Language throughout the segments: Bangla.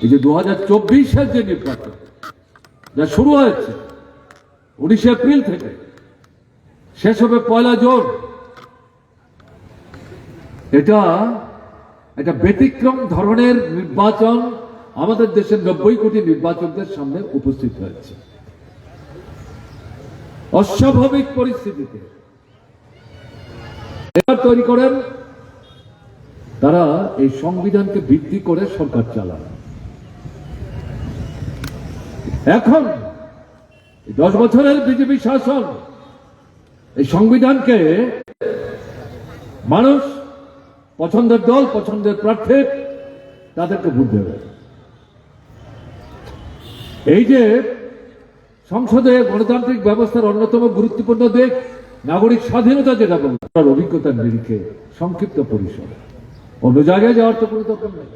এই যে 2024-এর যে নির্বাচন যা শুরু হয়েছে 19 এপ্রিল থেকে শেষ হবে 1 জুন, এটা একটা ব্যতিক্রম ধরনের নির্বাচন আমাদের দেশের 90 কোটি নির্বাচকদের সামনে উপস্থিত হয়েছে। অস্বাভাবিক পরিস্থিতিতে তৈরি করেন তারা এই সংবিধানকে ভিত্তি করে সরকার চালান। এখন 10 বছরের বিজেপি শাসন এই সংবিধানকে মানুষ পছন্দের দল, পছন্দের প্রার্থী তাদেরকে ভোট দেবে। এই যে সংসদে গণতান্ত্রিক ব্যবস্থার অন্যতম গুরুত্বপূর্ণ দিক নাগরিক স্বাধীনতা, যেটা বলার অভিজ্ঞতার নিরিখে সংক্ষিপ্ত পরিসর, অন্য জায়গায় যাওয়ার তো কোনো দরকার নেই।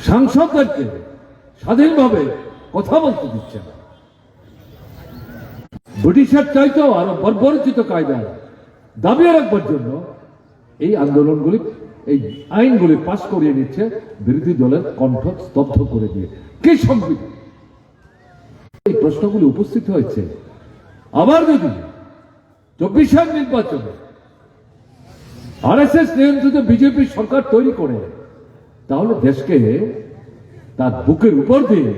সাংসদদেরকে স্বাধীনভাবে কথা বলতে দিচ্ছে না। ব্রিটিশের চাইতেও আরো বর্বরচিত কায়দায় দাবি রাখবার জন্য এই আন্দোলনগুলি, এই আইনগুলি পাশ করিয়ে নিচ্ছে বিরোধী দলের কণ্ঠ স্তব্ধ করে দিয়ে। কি সংবিধান? এই প্রশ্নগুলি উপস্থিত হয়েছে। আবার যদি 24-এর নির্বাচনে আরএসএস নিয়ন্ত্রিত বিজেপি সরকার তৈরি করে, তাহলে দেশকে তার বুকের উপর দিয়ে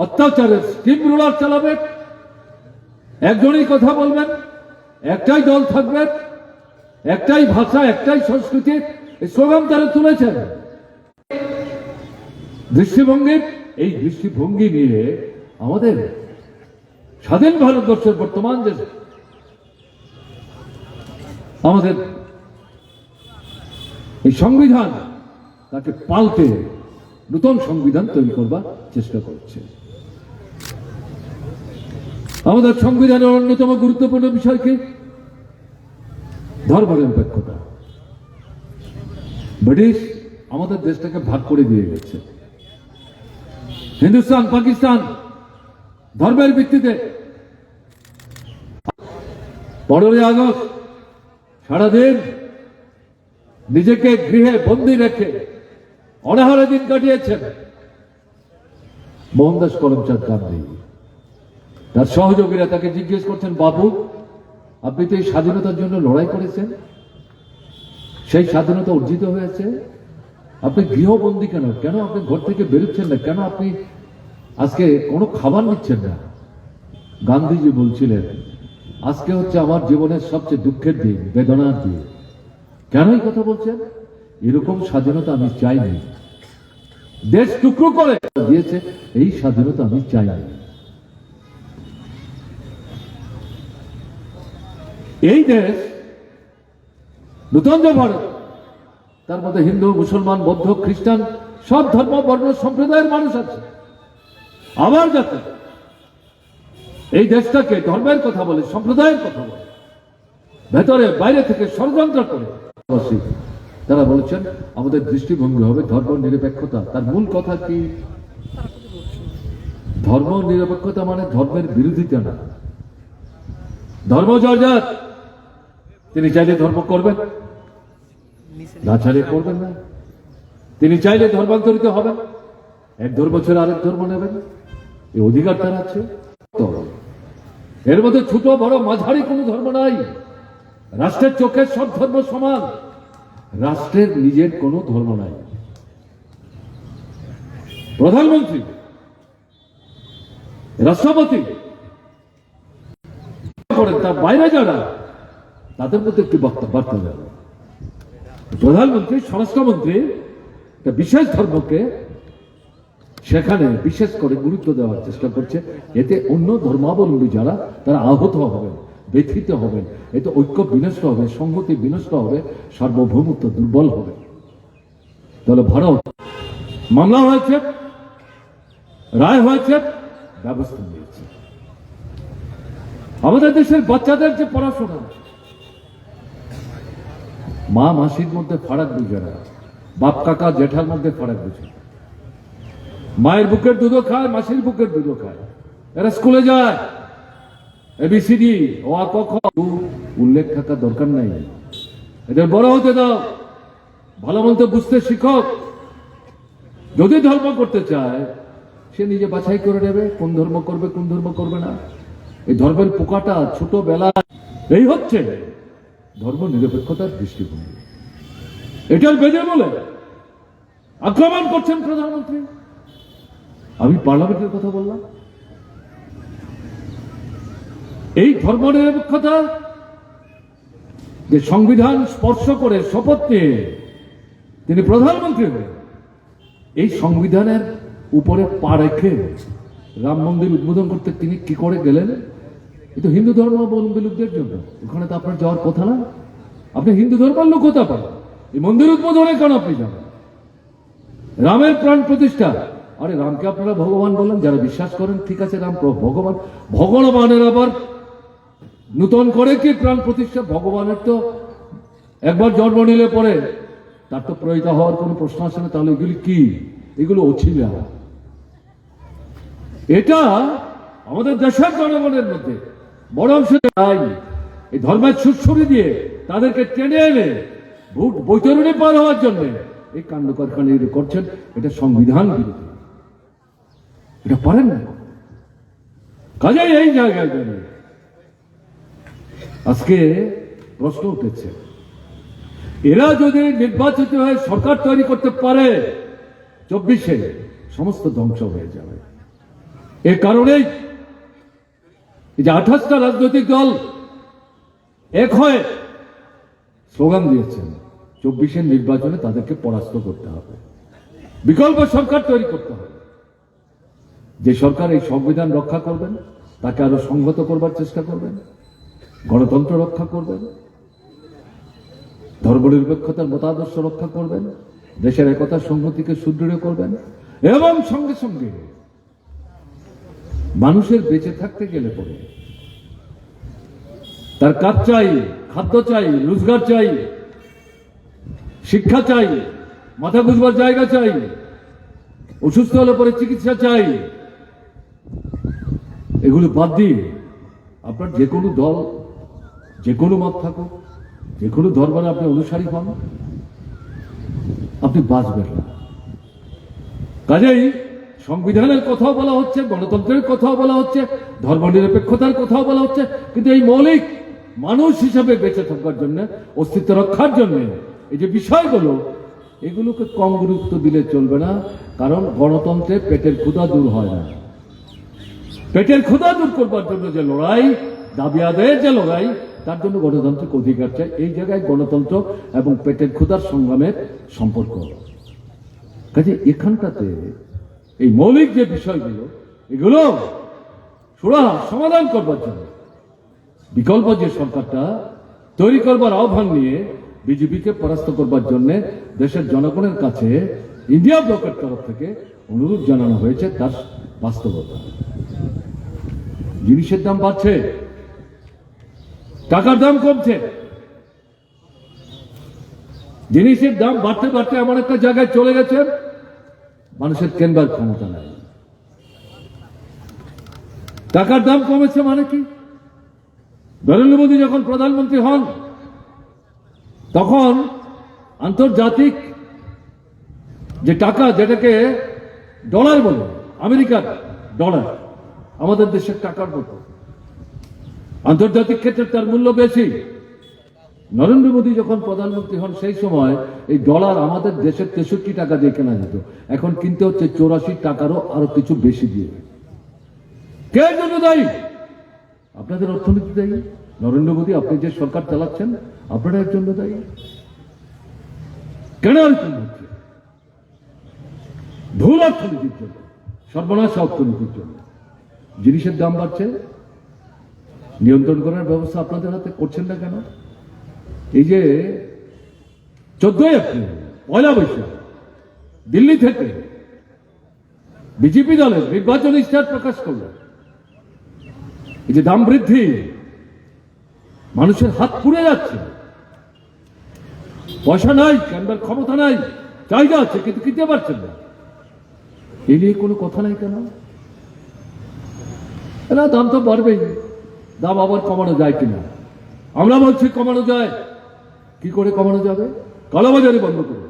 অত্যাচারের স্টিম রোলার চালাবে। একজনই কথা বলবেন, একটাই দল থাকবে, একটাই ভাষা, একটাই সংস্কৃতি, এই স্লোগান তারা তুলেছেন। দৃষ্টিভঙ্গির এই দৃষ্টিভঙ্গি নিয়ে আমাদের স্বাধীন ভারতবর্ষের বর্তমান যে আমাদের এই সংবিধান, তাকে পাল্টে নতুন সংবিধান তৈরি করবার চেষ্টা করছে। আমাদের সংবিধানের অন্যতম গুরুত্বপূর্ণ বিষয় কি? ধর্মনিরপেক্ষতা। ব্রিটিশ আমাদের দেশটাকে ভাগ করে দিয়ে গেছে। হিন্দুস্তান, পাকিস্তান ধর্মের ভিত্তিতে 15 আগস্ট সারাদিন নিজেকে গৃহে বন্দী রেখে অনাহারে দিন কাটিয়েছেন মোহনদাস করমচাঁদ গান্ধী। তার সহযোগীরা তাকে জিজ্ঞেস করছেন, বাবু আপনি তো এই স্বাধীনতার জন্য লড়াই করেছেন, সেই স্বাধীনতা অর্জিত হয়েছে, আপনি গৃহবন্দী কেন? কেন আপনি ঘর থেকে বেরোচ্ছেন না? কেন আপনি আজকে কোনো খাবার নিচ্ছেন না? গান্ধীজি বলছিলেন, আজকে হচ্ছে আমার জীবনের সবচেয়ে দুঃখের দিন, বেদনার দিন। কেন এই কথা বলছেন? এরকম স্বাধীনতা আমি চাইনি। দেশ টুকরো করে দিয়েছে, এই স্বাধীনতা আমি চাইনি। এই দেশ নতুন যে ভারত, তার মধ্যে হিন্দু, মুসলমান, বৌদ্ধ, খ্রিস্টান সব ধর্ম, বর্ণ, সম্প্রদায়ের মানুষ আছে। আবার যাতে এই দেশটাকে ধর্মের কথা বলে, সম্প্রদায়ের কথা বলে, ভেতরে বাইরে থেকে ষড়যন্ত্র করে, তারা বলেছেন আমাদের দৃষ্টিভঙ্গি হবে ধর্ম নিরপেক্ষতা। তার মূল কথা কি? ধর্ম নিরপেক্ষতা মানে ধর্মের বিরোধিতা না। ধর্ম জর্জাত, তিনি চাইলে ধর্ম করবেন, না চাইলে করবেন না। তিনি চাইলে ধর্মান্তরিত হবেন, এক ধর্ম ছেড়ে আরেক ধর্ম নেবেন, এই অধিকার তার আছে। এর মধ্যে ছোট বড় মাঝারি কোনো ধর্ম নাই। রাষ্ট্রের চোখে সব ধর্ম সমান, রাষ্ট্রের নিজের কোনো ধর্ম নাই। প্রধানমন্ত্রী, রাষ্ট্রপতি করেন, তার বাইরে যারা, তাদের মধ্যে একটি বার্তা যাবে। প্রধানমন্ত্রী, স্বরাষ্ট্রমন্ত্রী একটা বিশেষ ধর্মকে সেখানে বিশেষ করে গুরুত্ব দেওয়ার চেষ্টা করছে। এতে অন্য ধর্মাবলম্বী যারা, তারা আহত হবেন, ব্যথিত হবেন, এতে ঐক্য বিনষ্ট হবে, সংহতি বিনষ্ট হবে, সার্বভৌমত্ব দুর্বল হবে। তাহলে ভারত মামলা হয়েছে, রায় হয়েছে, ব্যবস্থা নিয়েছে। আমাদের দেশের বাচ্চাদের যে পড়াশোনা, মা মাসির মধ্যে ফারাক বুঝে না, বাপ কাকা জেঠার মধ্যে ফারাক বুঝে না। মায়ের বুকের দুধও খায়, মাসির বুকের দুধও খায়। এরা স্কুলে যায়, এবিসিডি ও আ ক খ উল্লেখ থাকার দরকার নাই। এদের বড় হতে দাও, ভালো মন্দ বুঝতে শিক্ষক। যদি ধর্ম করতে চায় সে নিজে বাছাই করে নেবে কোন ধর্ম করবে কোন ধর্ম করবে না। এই ধর্মের পোকাটা ছোটবেলা এই হচ্ছে ধর্ম নিরপেক্ষতার দৃষ্টিভঙ্গি। এটার বেঁধে বলে আক্রমণ করছেন প্রধানমন্ত্রী। আমি পার্লামেন্টের কথা বললাম। এই ধর্ম নিরপেক্ষতা যে সংবিধান স্পর্শ করে শপথ নিয়ে তিনি প্রধানমন্ত্রী হলেন, এই সংবিধানের উপরে পা রেখে রাম মন্দির উদ্বোধন করতে তিনি কি করে গেলেন? কিন্তু হিন্দু ধর্মাবলম্বীদের জন্য ওখানে তো আপনার যাওয়ার কথা না। আপনি হিন্দু ধর্মের লোক হতে পারেন, এই মন্দির উদ্বোধনে কেন আপনি যাবেন? রামের প্রাণ প্রতিষ্ঠা, আরে রামকে আপনারা ভগবান বলেন, যারা বিশ্বাস করেন ঠিক আছে রাম ভগবান। ভগবানের আবার নূতন করে কি প্রাণ প্রতিষ্ঠা? ভগবানের তো একবার জন্ম নিলে পরে তার তো প্রয়োজিত হওয়ার কোনো প্রশ্ন আসে না। তাহলে এগুলি কি? এগুলো অছিলা। এটা আমাদের দেশের জনগণের মধ্যে বড় অংশ এই ধর্মের সুরসুরি দিয়ে তাদেরকে টেনে এনে ভোট বৈতরণী পার হওয়ার জন্য এই কাণ্ড কারখানা করছেন। এটা সংবিধান বিরোধী, এটা পারেন না। কাজেই এই জায়গায় দাঁড়িয়ে আজকে প্রশ্ন উঠেছে, এরা যদি নির্বাচিত হয়ে সরকার তৈরি করতে পারে 24-এ, সমস্ত ধ্বংস হয়ে যাবে। এ কারণেই যে 28টা রাজনৈতিক দল এক হয়ে স্লোগান দিয়েছেন 24-এর নির্বাচনে তাদেরকে পরাস্ত করতে হবে, বিকল্প সরকার তৈরি করতে হবে। যে সরকার এই সংবিধান রক্ষা করবেন, তাকে আরো সংহত করবার চেষ্টা করবেন, গণতন্ত্র রক্ষা করবেন, ধর্মনিরপেক্ষতার মতাদর্শ রক্ষা করবেন, দেশের একতা সংহতিকে সুদৃঢ় করবেন, এবং সঙ্গে সঙ্গে মানুষের বেঁচে থাকতে গেলে পরে তার কাজ চাই, খাদ্য চাই, রোজগার চাই, শিক্ষা চাই, মাথা গুঁজবার জায়গা চাই, অসুস্থ হলে পরে চিকিৎসা চাই। এগুলো বাদ দিয়ে আপনার যে কোনো দল, যে কোনো মত থাকুক, যে কোনো ধর্মের আপনি অনুসারী হন, আপনি বাঁচবেন না। কাজেই সংবিধানের কথাও বলা হচ্ছে, গণতন্ত্রের কথাও বলা হচ্ছে, ধর্মনিরপেক্ষতার কথাও বলা হচ্ছে, কিন্তু এই মৌলিক মানুষ হিসাবে বেঁচে থাকার জন্য, অস্তিত্ব রক্ষার জন্য এই যে বিষয়গুলো, এগুলোকে কম গুরুত্ব দিলে চলবে না। কারণ গণতন্ত্রে পেটের ক্ষুধা দূর হয় না। পেটের ক্ষুধা দূর করবার জন্য যে লড়াই, দাবি আদায়ের যে লড়াই, তার জন্য গণতান্ত্রিক অধিকার চাই। এই জায়গায় গণতন্ত্র এবং পেটের ক্ষুধার সংগ্রামের সম্পর্ক। কাজে এখানটাতে এই মৌলিক যে বিষয়গুলো, এগুলো সুরাহা সমাধান করবার জন্য বিকল্প যে সরকারটা তৈরি করবার আহ্বান নিয়ে বিজেপিকে পরাস্ত করবার জন্য দেশের জনগণের কাছে ইন্ডিয়া ব্লকের তরফ থেকে অনুরোধ জানানো হয়েছে তার বাস্তবতা। জিনিসের দাম বাড়ছে, টাকার দাম কমছে, জিনিসের দাম বাড়তে বাড়তে এমন একটা জায়গায় চলে গেছে মানুষের কেনবার ক্ষমতা নাই। টাকার দাম কমেছে মানে কি? নরেন্দ্র মোদী যখন প্রধানমন্ত্রী হন তখন আন্তর্জাতিক যে টাকা, যেটাকে ডলার বলে, আমেরিকার ডলার আমাদের দেশের টাকার মতো, আন্তর্জাতিক ক্ষেত্রে তার মূল্য বেশি। নরেন্দ্র মোদী যখন প্রধানমন্ত্রী হন সেই সময় এই ডলার আমাদের দেশের 63 টাকা দিয়ে কেনা যেত, এখন কিনতে হচ্ছে 84 টাকারও আরো কিছু বেশি দিয়ে। কে জন্য দায়ী? আপনাদের অর্থনীতি দায়ী। নরেন্দ্র মোদী, আপনি যে সরকার চালাচ্ছেন, আপনারা এর জন্য দায়ী। কেন এরকম হচ্ছে? ভুল অর্থনীতির জন্য, সর্বনাশ অর্থনীতির জন্য জিনিসের দাম বাড়ছে। নিয়ন্ত্রণ করার ব্যবস্থা আপনাদের হাতে করছেন না কেন? এই যে 14 এপ্রিল, 1 বৈশাখ দিল্লি থেকে বিজেপি দলের নির্বাচনী ইশতেহার প্রকাশ করল, এই যে দাম বৃদ্ধি, মানুষের হাত পুড়ে যাচ্ছে, পয়সা নাই, কেনবার ক্ষমতা নাই, চাহিদা আছে কিন্তু কিনতে পারছেন না, এই নিয়ে কোনো কথা নাই কেন? না, দাম তো বাড়বেই, দাম আবার কমানো যায় কিনা? আমরা বলছি কমানো যায়। কি করে কমানো যাবে? কালোবাজারি বন্ধ করুন,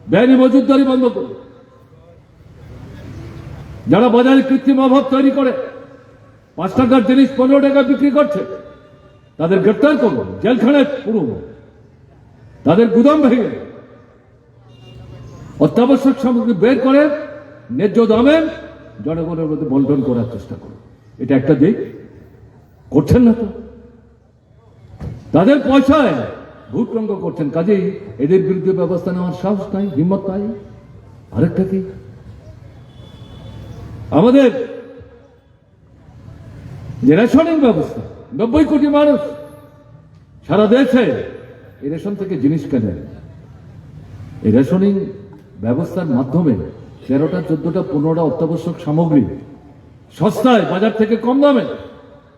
বেআইনি মজুতদারি বন্ধ করুন। যারা বাজারে কৃত্রিম অভাব তৈরি করে 5 টাকার জিনিস 15 টাকা বিক্রি করছে, তাদের গ্রেপ্তার করুন, জেলখানায় পুরুন, তাদের গুদাম ভেঙে অত্যাবশ্যক সামগ্রী বের করে ন্যায্য দামে জনগণের মধ্যে বন্টন করার চেষ্টা করুন। এটা একটা দিক, করছেন না তো। তাদের পয়সায় ভোট রঙ্গ করছেন, কাজেই এদের বিরুদ্ধে ব্যবস্থা নেওয়ার সাহস নাই, হিম্মত নাই। আরেকটা কি, আমাদের যে রেশনিং ব্যবস্থা, 90 কোটি মানুষ সারা দেশে এই রেশন থেকে জিনিস কেনেন। এই রেশনিং ব্যবস্থার মাধ্যমে 13টা 14টা 15টা অত্যাবশ্যক সামগ্রী সস্তায় বাজার থেকে কম দামে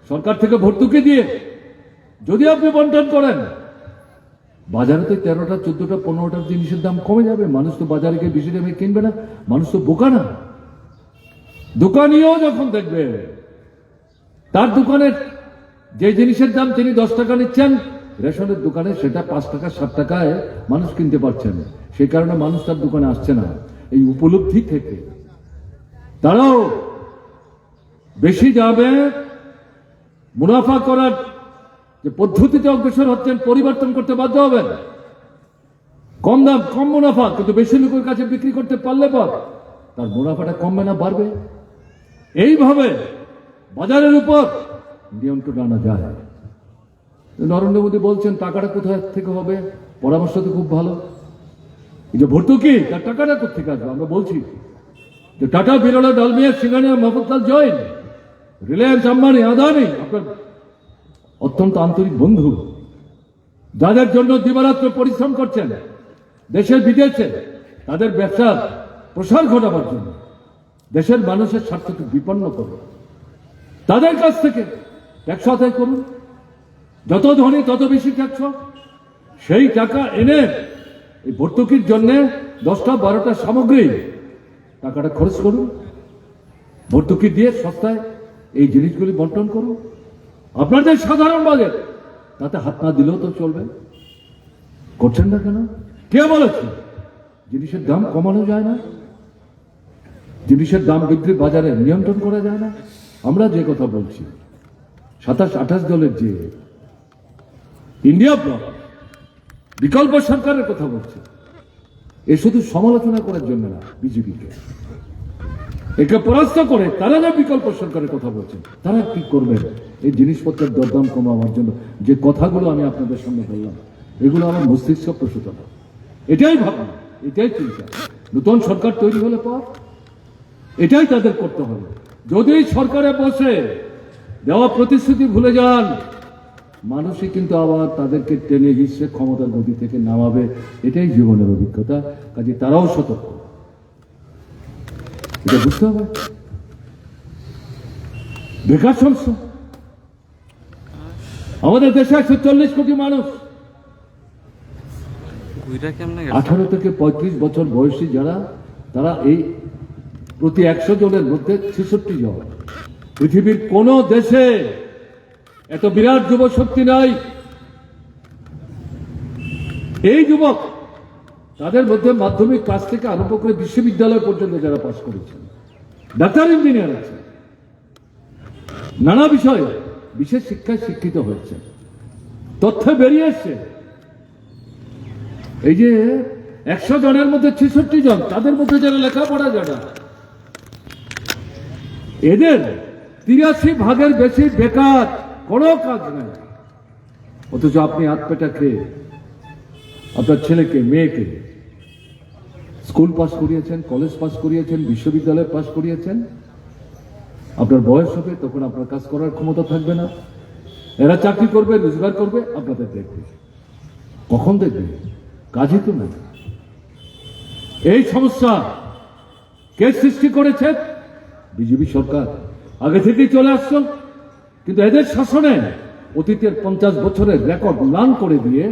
সরকার থেকে ভর্তুকি দিয়ে যদি আপনি বন্টন করেন, বাজারে তো 13টা 14টা 15টার জিনিসের দাম কমে যাবে। মানুষ তো বাজারে গিয়ে বেশি দামে কিনবে না, মানুষ তো বোকা না। দোকানিও যখন দেখবে তার দোকানের যে জিনিসের দাম তিনি 10 টাকা নিচ্ছেন, রেশনের দোকানে সেটা 5 টাকা 7 টাকায় মানুষ কিনতে পারছেন, সেই কারণে মানুষ তার দোকানে আসছে না। এই উপলব্ধি থেকে তারাও বেশি দামে মুনাফা করার যে পদ্ধতিতে অগ্রসর হচ্ছেন, পরিবর্তন করতে বাধ্য হবেন। কম দাম কম মুনাফা, কিন্তু বেশি লোকের কাছে বিক্রি করতে পারলে পর তার মুনাফাটা কমবে না, বাড়বে। এইভাবে বাজারের উপর নিয়ন্ত্রণ আনা যায়। নরেন্দ্র মোদী বলছেন টাকাটা কোথায় থেকে হবে, পরামর্শ তো খুব ভালো। এই যে ভর্তুকি, তার টাকাটা কোথেকে আসবে? আমরা বলছি যে টাটা, বিরলা, ডালমিয়া, সিঙ্গানিয়া, মফতলাল জৈন, রিলায়েন্স, আম্বানি, আদানি আপনার অত্যন্ত আন্তরিক বন্ধু, যাদের জন্য দিবারাত্র পরিশ্রম করছেন দেশে বিদেশে, তাদের ব্যবসার প্রসার ঘটাবার জন্য, দেশের মানুষের স্বার্থকে বিপন্ন করুন। তাদের কাছ থেকে ট্যাক্স আদায় করুন, যত ধনী তত বেশি ট্যাক্স। সেই টাকা এনে এই ভর্তুকির জন্য 10টা 12টা সামগ্রী টাকাটা খরচ করুন, ভর্তুকি দিয়ে সস্তায় এই জিনিসগুলি বন্টন করুন। আপনাদের সাধারণ বাজেট তাতে হাত না দিলেও তো চলবে। করছেন না কেন? কে বলেছে জিনিসের দাম কমানো যায় না? জিনিসের দাম বৃদ্ধি বাজারে নিয়ন্ত্রণ করা যায় না? আমরা যে কথা বলছি, 27-28 দলের যে ইন্ডিয়া ব্লক বিকল্প সরকারের কথা বলছে, এ শুধু সমালোচনা করার জন্য না, বিজেপিকে একে পরাস্ত করে তারা যে বিকল্প সরকারের কথা বলছেন, তারা কি করবেন এই জিনিসপত্রের দরদাম কমাবার জন্য? যে কথাগুলো আমি আপনাদের সামনে বললাম, এগুলো আমার মস্তিষ্ক প্রসূত না। এটাই ভাবনা, এটাই চিন্তা। নতুন সরকার তৈরি হলে পর এটাই তাদের করতে হবে। যদি সরকারে বসে দেওয়া প্রতিশ্রুতি ভুলে যান, মানুষই কিন্তু আবার তাদেরকে টেনে হিসেবে ক্ষমতার গদি থেকে নামাবে। এটাই জীবনের অভিজ্ঞতা। কাজে তারাও সতর্ক, এটা বুঝতে হবে। বেকার সমস্যা, আমাদের দেশে 140 কোটি মানুষ, 18 থেকে 35 বছর বয়সী যারা, তারা এই প্রতি 100 জনের মধ্যে 66 জন। পৃথিবীর কোন দেশে এত বিরাট যুব শক্তি নাই। এই যুবক, তাদের মধ্যে মাধ্যমিক ক্লাস থেকে আরম্ভ করে বিশ্ববিদ্যালয় পর্যন্ত যারা পাশ করেছেন, ডাক্তার, ইঞ্জিনিয়ার আছে, নানা বিষয়ে বিশেষ শিক্ষায় শিক্ষিত হয়েছে। তথ্য বেরিয়ে এসছে, এই যে 100 জনের মধ্যে 66 জন, তাদের মধ্যে যারা লেখাপড়া জানা, এদের 83 ভাগের বেশি বেকার, কোনো কাজ নাই। অথচ আপনি হাত পেটা খেয়ে আপনার ছেলেকে মেয়েকে স্কুল পাস করিয়েছেন, কলেজ পাস করিয়েছেন, বিশ্ববিদ্যালয় পাস করিয়েছেন। আপনার বয়স হবে, তখন আপনার কাজ করার ক্ষমতা থাকবে না। এরা চাকরি করবে, রোজগার করবে, আপনাদের দেখবে। কখন দেখবে? কাজই তো নাই। এই সমস্যা কে সৃষ্টি করেছে? বিজেপি সরকার। আগে থেকেই চলে আসছে, কিন্তু এদের শাসনে অতীতের 50 বছরের রেকর্ড ম্লান করে দিয়ে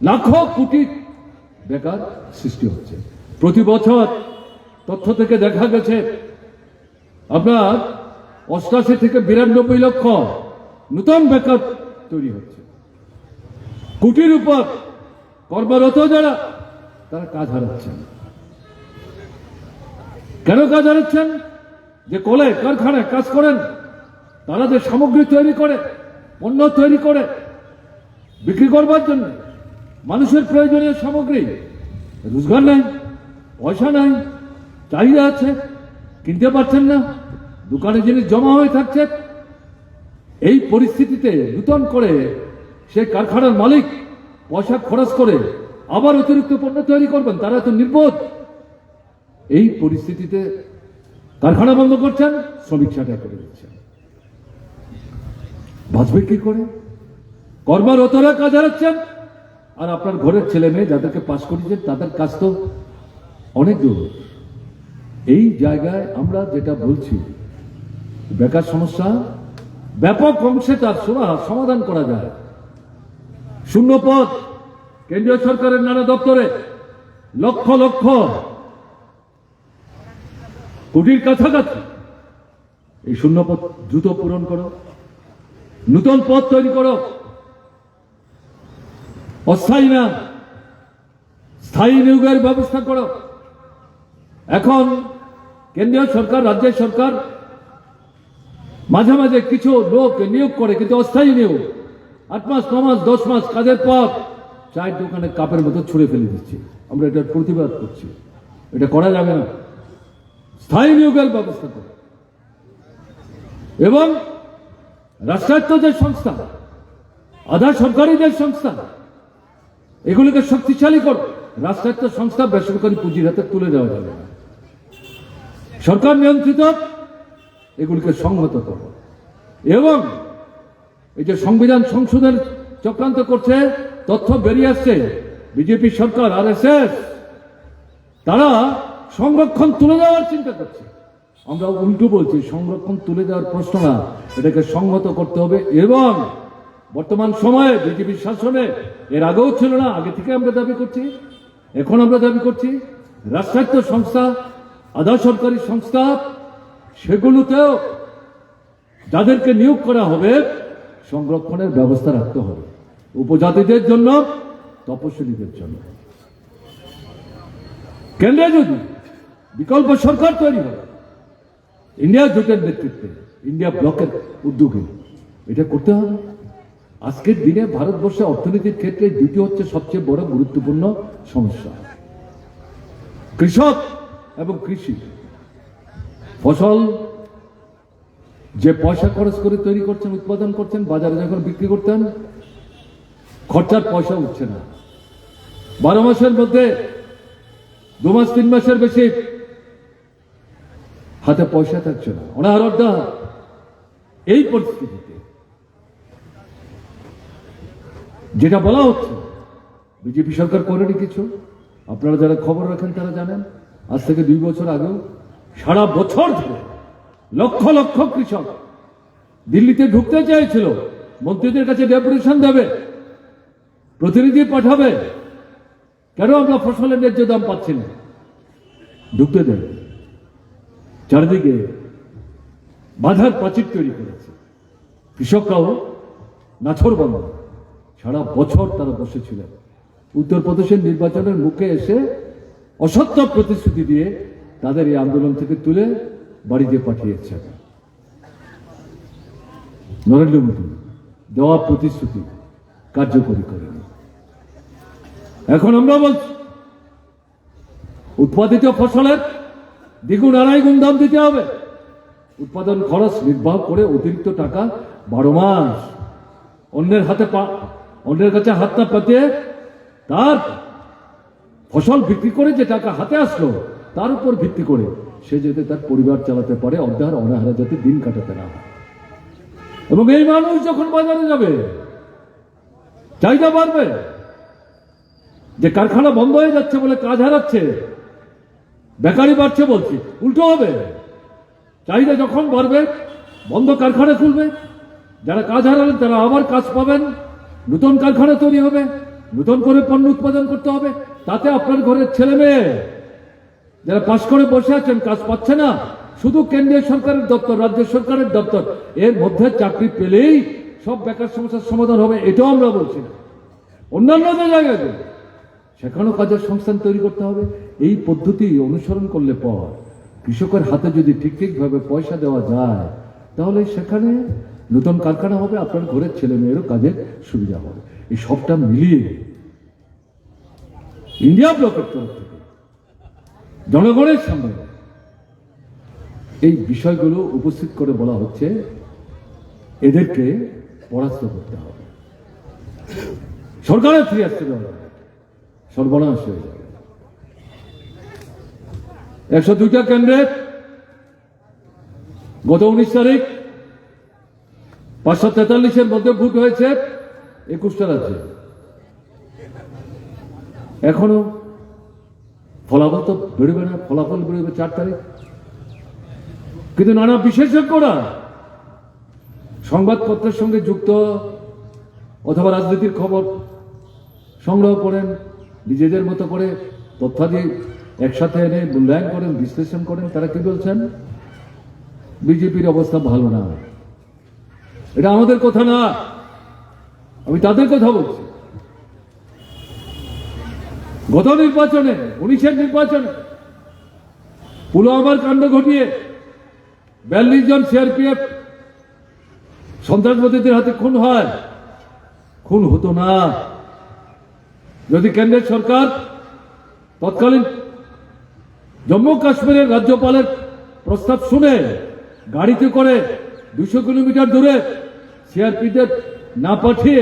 লাখো কোটি বেকার সৃষ্টি হচ্ছে। প্রতি বছর তথ্য থেকে দেখা গেছে আপনার 88 থেকে 92 লক্ষ নতুন বেকার তৈরি হচ্ছে। কোটির উপর কর্মরত যারা, তারা কাজ হারাচ্ছেন। কেন কাজ হারাচ্ছেন? যে কলে কারখানায় কাজ করেন, তারা যে সামগ্রী তৈরি করে, পণ্য তৈরি করে বিক্রি করবার জন্য, মানুষের প্রয়োজনীয় সামগ্রী, রোজগার নাই, পয়সা নাই, চাহিদা আছে, কিনতে পারছেন না, দোকানে জিনিস জমা হয়ে থাকছে। এই পরিস্থিতিতে নূতন করে সেই কারখানার মালিক পয়সা খরচ করে আবার অতিরিক্ত পণ্য তৈরি করবেন, তারা তো নির্বোধ। এই পরিস্থিতিতে কারখানা বন্ধ করছেন, শ্রমিক ছাঁটাই করে দিচ্ছেন। বাঁচবে কি করে? কর্মরতরা কাজ হারাচ্ছেন, আর আপনার ঘরের ছেলে মেয়ে যাদেরকে পাশ করিয়েছেন তাদের কাজ তো অনেক দূর। এই জায়গায় আমরা যেটা বলছি, বেকার সমস্যা ব্যাপক অংশে তার সমাধান করা যায়। শূন্য পদ কেন্দ্রীয় সরকারের নানা দপ্তরে লক্ষ লক্ষ কোটির কাছাকাছি, এই শূন্য পদ দ্রুত পূরণ করো, নূতন পদ তৈরি করো, অস্থায়ী না স্থায়ী নিয়োগের ব্যবস্থা করো। এখন কেন্দ্রীয় সরকার, রাজ্যের সরকার মাঝে মাঝে কিছু লোক নিয়োগ করে, কিন্তু অস্থায়ী নিয়োগ, 8 মাস 9 মাস 10 মাস কাজের পর চায়ের দোকানে কাপের মতো ছুঁড়ে ফেলে দিচ্ছে। আমরা এটার প্রতিবাদ করছি, এটা করা যাবে না। স্থায়ী নিয়োগের ব্যবস্থা করো এবং রাষ্ট্রায়ত্ত যে সংস্থা, আধা সরকারি যে সংস্থা, এগুলিকে শক্তিশালী করো। রাষ্ট্রায়ত্ত সংস্থা বেসরকারি পুঁজির হাতে তুলে দেওয়া যাবে না। সরকার নিয়ন্ত্রিত এগুলিকে সংহত করো এবং এই যে সংবিধান সংশোধনের চক্রান্ত করছে, তথ্য বেরিয়ে আসছে, বিজেপি সরকার, আরএসএস, তারা সংরক্ষণ তুলে দেওয়ার চিন্তা করছে। আমরা উল্টো বলছি, সংরক্ষণ তুলে দেওয়ার প্রশ্ন না, এটাকে সংহত করতে হবে। এবং বর্তমান সময়ে বিজেপির শাসনে, এর আগেও ছিল না, আগে থেকে আমরা দাবি করছি, এখন আমরা দাবি করছি, রাষ্ট্রায়ত্ত সংস্থা, আধা সরকারি সংস্থা, সেগুলোতেও যাদেরকে নিয়োগ করা হবে সংরক্ষণের ব্যবস্থা রাখতে হবে, উপজাতিদের জন্য, তপশিলীদের জন্য। কেন্দ্রে যদি বিকল্প সরকার তৈরি হয়, ইন্ডিয়া জোটের নেতৃত্বে, ইন্ডিয়া ব্লকের উদ্যোগে এটা করতে হবে। আজকের দিনে ভারতবর্ষে অর্থনীতির ক্ষেত্রে দ্বিতীয় হচ্ছে সবচেয়ে বড় গুরুত্বপূর্ণ সমস্যা কৃষক এবং কৃষি। ফসল যে পয়সা খরচ করে তৈরি করছেন, উৎপাদন করছেন, বাজারে যখন বিক্রি করতেন, খরচার পয়সা উঠছে না। 12 মাসের মধ্যে 2 মাস 3 মাসের বেশি হাতে পয়সা থাকছে না, অনাহারতা। এই পরিস্থিতিতে যেটা বলা হচ্ছে, বিজেপি সরকার করেনি কিছু। আপনারা যারা খবর রাখেন তারা জানেন, আজ থেকে 2 বছর আগেও সারা বছর ধরে লক্ষ লক্ষ কৃষক দিল্লিতে ঢুকতে চেয়েছিল, মন্ত্রীদের কাছে ডেপুটেশন দেবে, প্রতিনিধি পাঠাবে, কেন আমরা ফসলের ন্যায্য দাম পাচ্ছি না, ঢুকতে দেবে। চারিদিকে বাধার প্রাচীর তৈরি করেছে, কৃষকরাও নাছোড়বান্দা, সারা বছর তারা বসেছিলেন। উত্তরপ্রদেশের নির্বাচনের মুখে এসে অসত্য প্রতিশ্রুতি দিয়ে তাদের এই আন্দোলন থেকে তুলে বাড়িতে পাঠিয়েছে। নরেন্দ্র মোদী দেওয়া প্রতিশ্রুতি কার্যকরী করেন। এখন আমরা বলছি, উৎপাদিত ফসলের দ্বিগুণ আড়াই গুণ দাম দিতে হবে। উৎপাদন খরচ নির্বাহ করে অতিরিক্ত টাকা 12 মাস অন্যের কাছে হাত না পাতিয়ে তার ফসল বিক্রি করে যে টাকা হাতে আসলো তার উপর ভিত্তি করে সে যাতে তার পরিবার চালাতে পারে, অনাহারে যাতে দিন কাটাতে না হয়। এবং এই মানুষ যখন বাজারে যাবে, চাহিদা বাড়বে। যে কারখানা বন্ধ হয়ে যাচ্ছে বলে কাজ হারাচ্ছে, বেকারি বাড়ছে বলছি, উল্টো হবে। চাহিদা যখন বাড়বে, বন্ধ কারখানা খুলবে, যারা কাজ হারালেন তারা আবার কাজ পাবেন, নতুন কারখানা তৈরি হবে, নতুন করে পণ্য উৎপাদন করতে হবে। তাতে আপনার ঘরের ছেলে মেয়ে যারা পাশ করে বসে আছেন, কাজ পাচ্ছে না, শুধু কেন্দ্রীয় সরকারের দপ্তর, রাজ্য সরকারের দপ্তর, এর মধ্যে চাকরি পেলেই সব বেকার সমস্যার সমাধান হবে, এটাও আমরা বলছি না। অন্যান্য যে জায়গায় সেখানেও কাজের সংস্থান তৈরি করতে হবে। এই পদ্ধতি অনুসরণ করলে পর কৃষকের হাতে যদি ঠিকভাবে পয়সা দেওয়া যায়, তাহলে সেখানে নতুন কারখানা হবে, আপনার ঘরের ছেলে মেয়েরও কাজের সুবিধা হবে। এই সবটা মিলিয়ে ইন্ডিয়া ব্লকের তরফ থেকে জনগণের সামনে এই বিষয়গুলো উপস্থিত করে বলা হচ্ছে, এদেরকে পরাস্ত করতে হবে। সরকারের ফিরে আসতে দেওয়া যাবে, সর্বনাশ হয়ে যাবে। 102টা কেন্দ্রে গত 19 তারিখ 543-এর মধ্যে ভোট হয়েছে 21টা রাজ্যে। এখনো ফলাফল তো বেরোবে না, ফলাফল বেরোবে 4 তারিখ। কিন্তু নানা বিশেষজ্ঞরা সংবাদপত্রের সঙ্গে যুক্ত অথবা রাজনীতির খবর সংগ্রহ করেন, নিজেদের মতো করে তথ্যাদি একসাথে এনে মূল্যায়ন করেন, বিশ্লেষণ করেন। তারা কি বলছেন? বিজেপির অবস্থা ভালো না। এটা আমাদের কথা না, আমি তাদের কথা বলছি। গত নির্বাচনে, 19-এর নির্বাচনে পুলওয়ামার কাণ্ড ঘটিয়ে 42 জন সিআরপিএফ সন্ত্রাসবাদীদের হাতে খুন হয়। খুন হতো না যদি কেন্দ্রের সরকার তৎকালীন জম্মু কাশ্মীরের রাজ্যপালের প্রস্তাব শুনে গাড়িতে করে 200 কিলোমিটার দূরে সিআরপিদের না পাঠিয়ে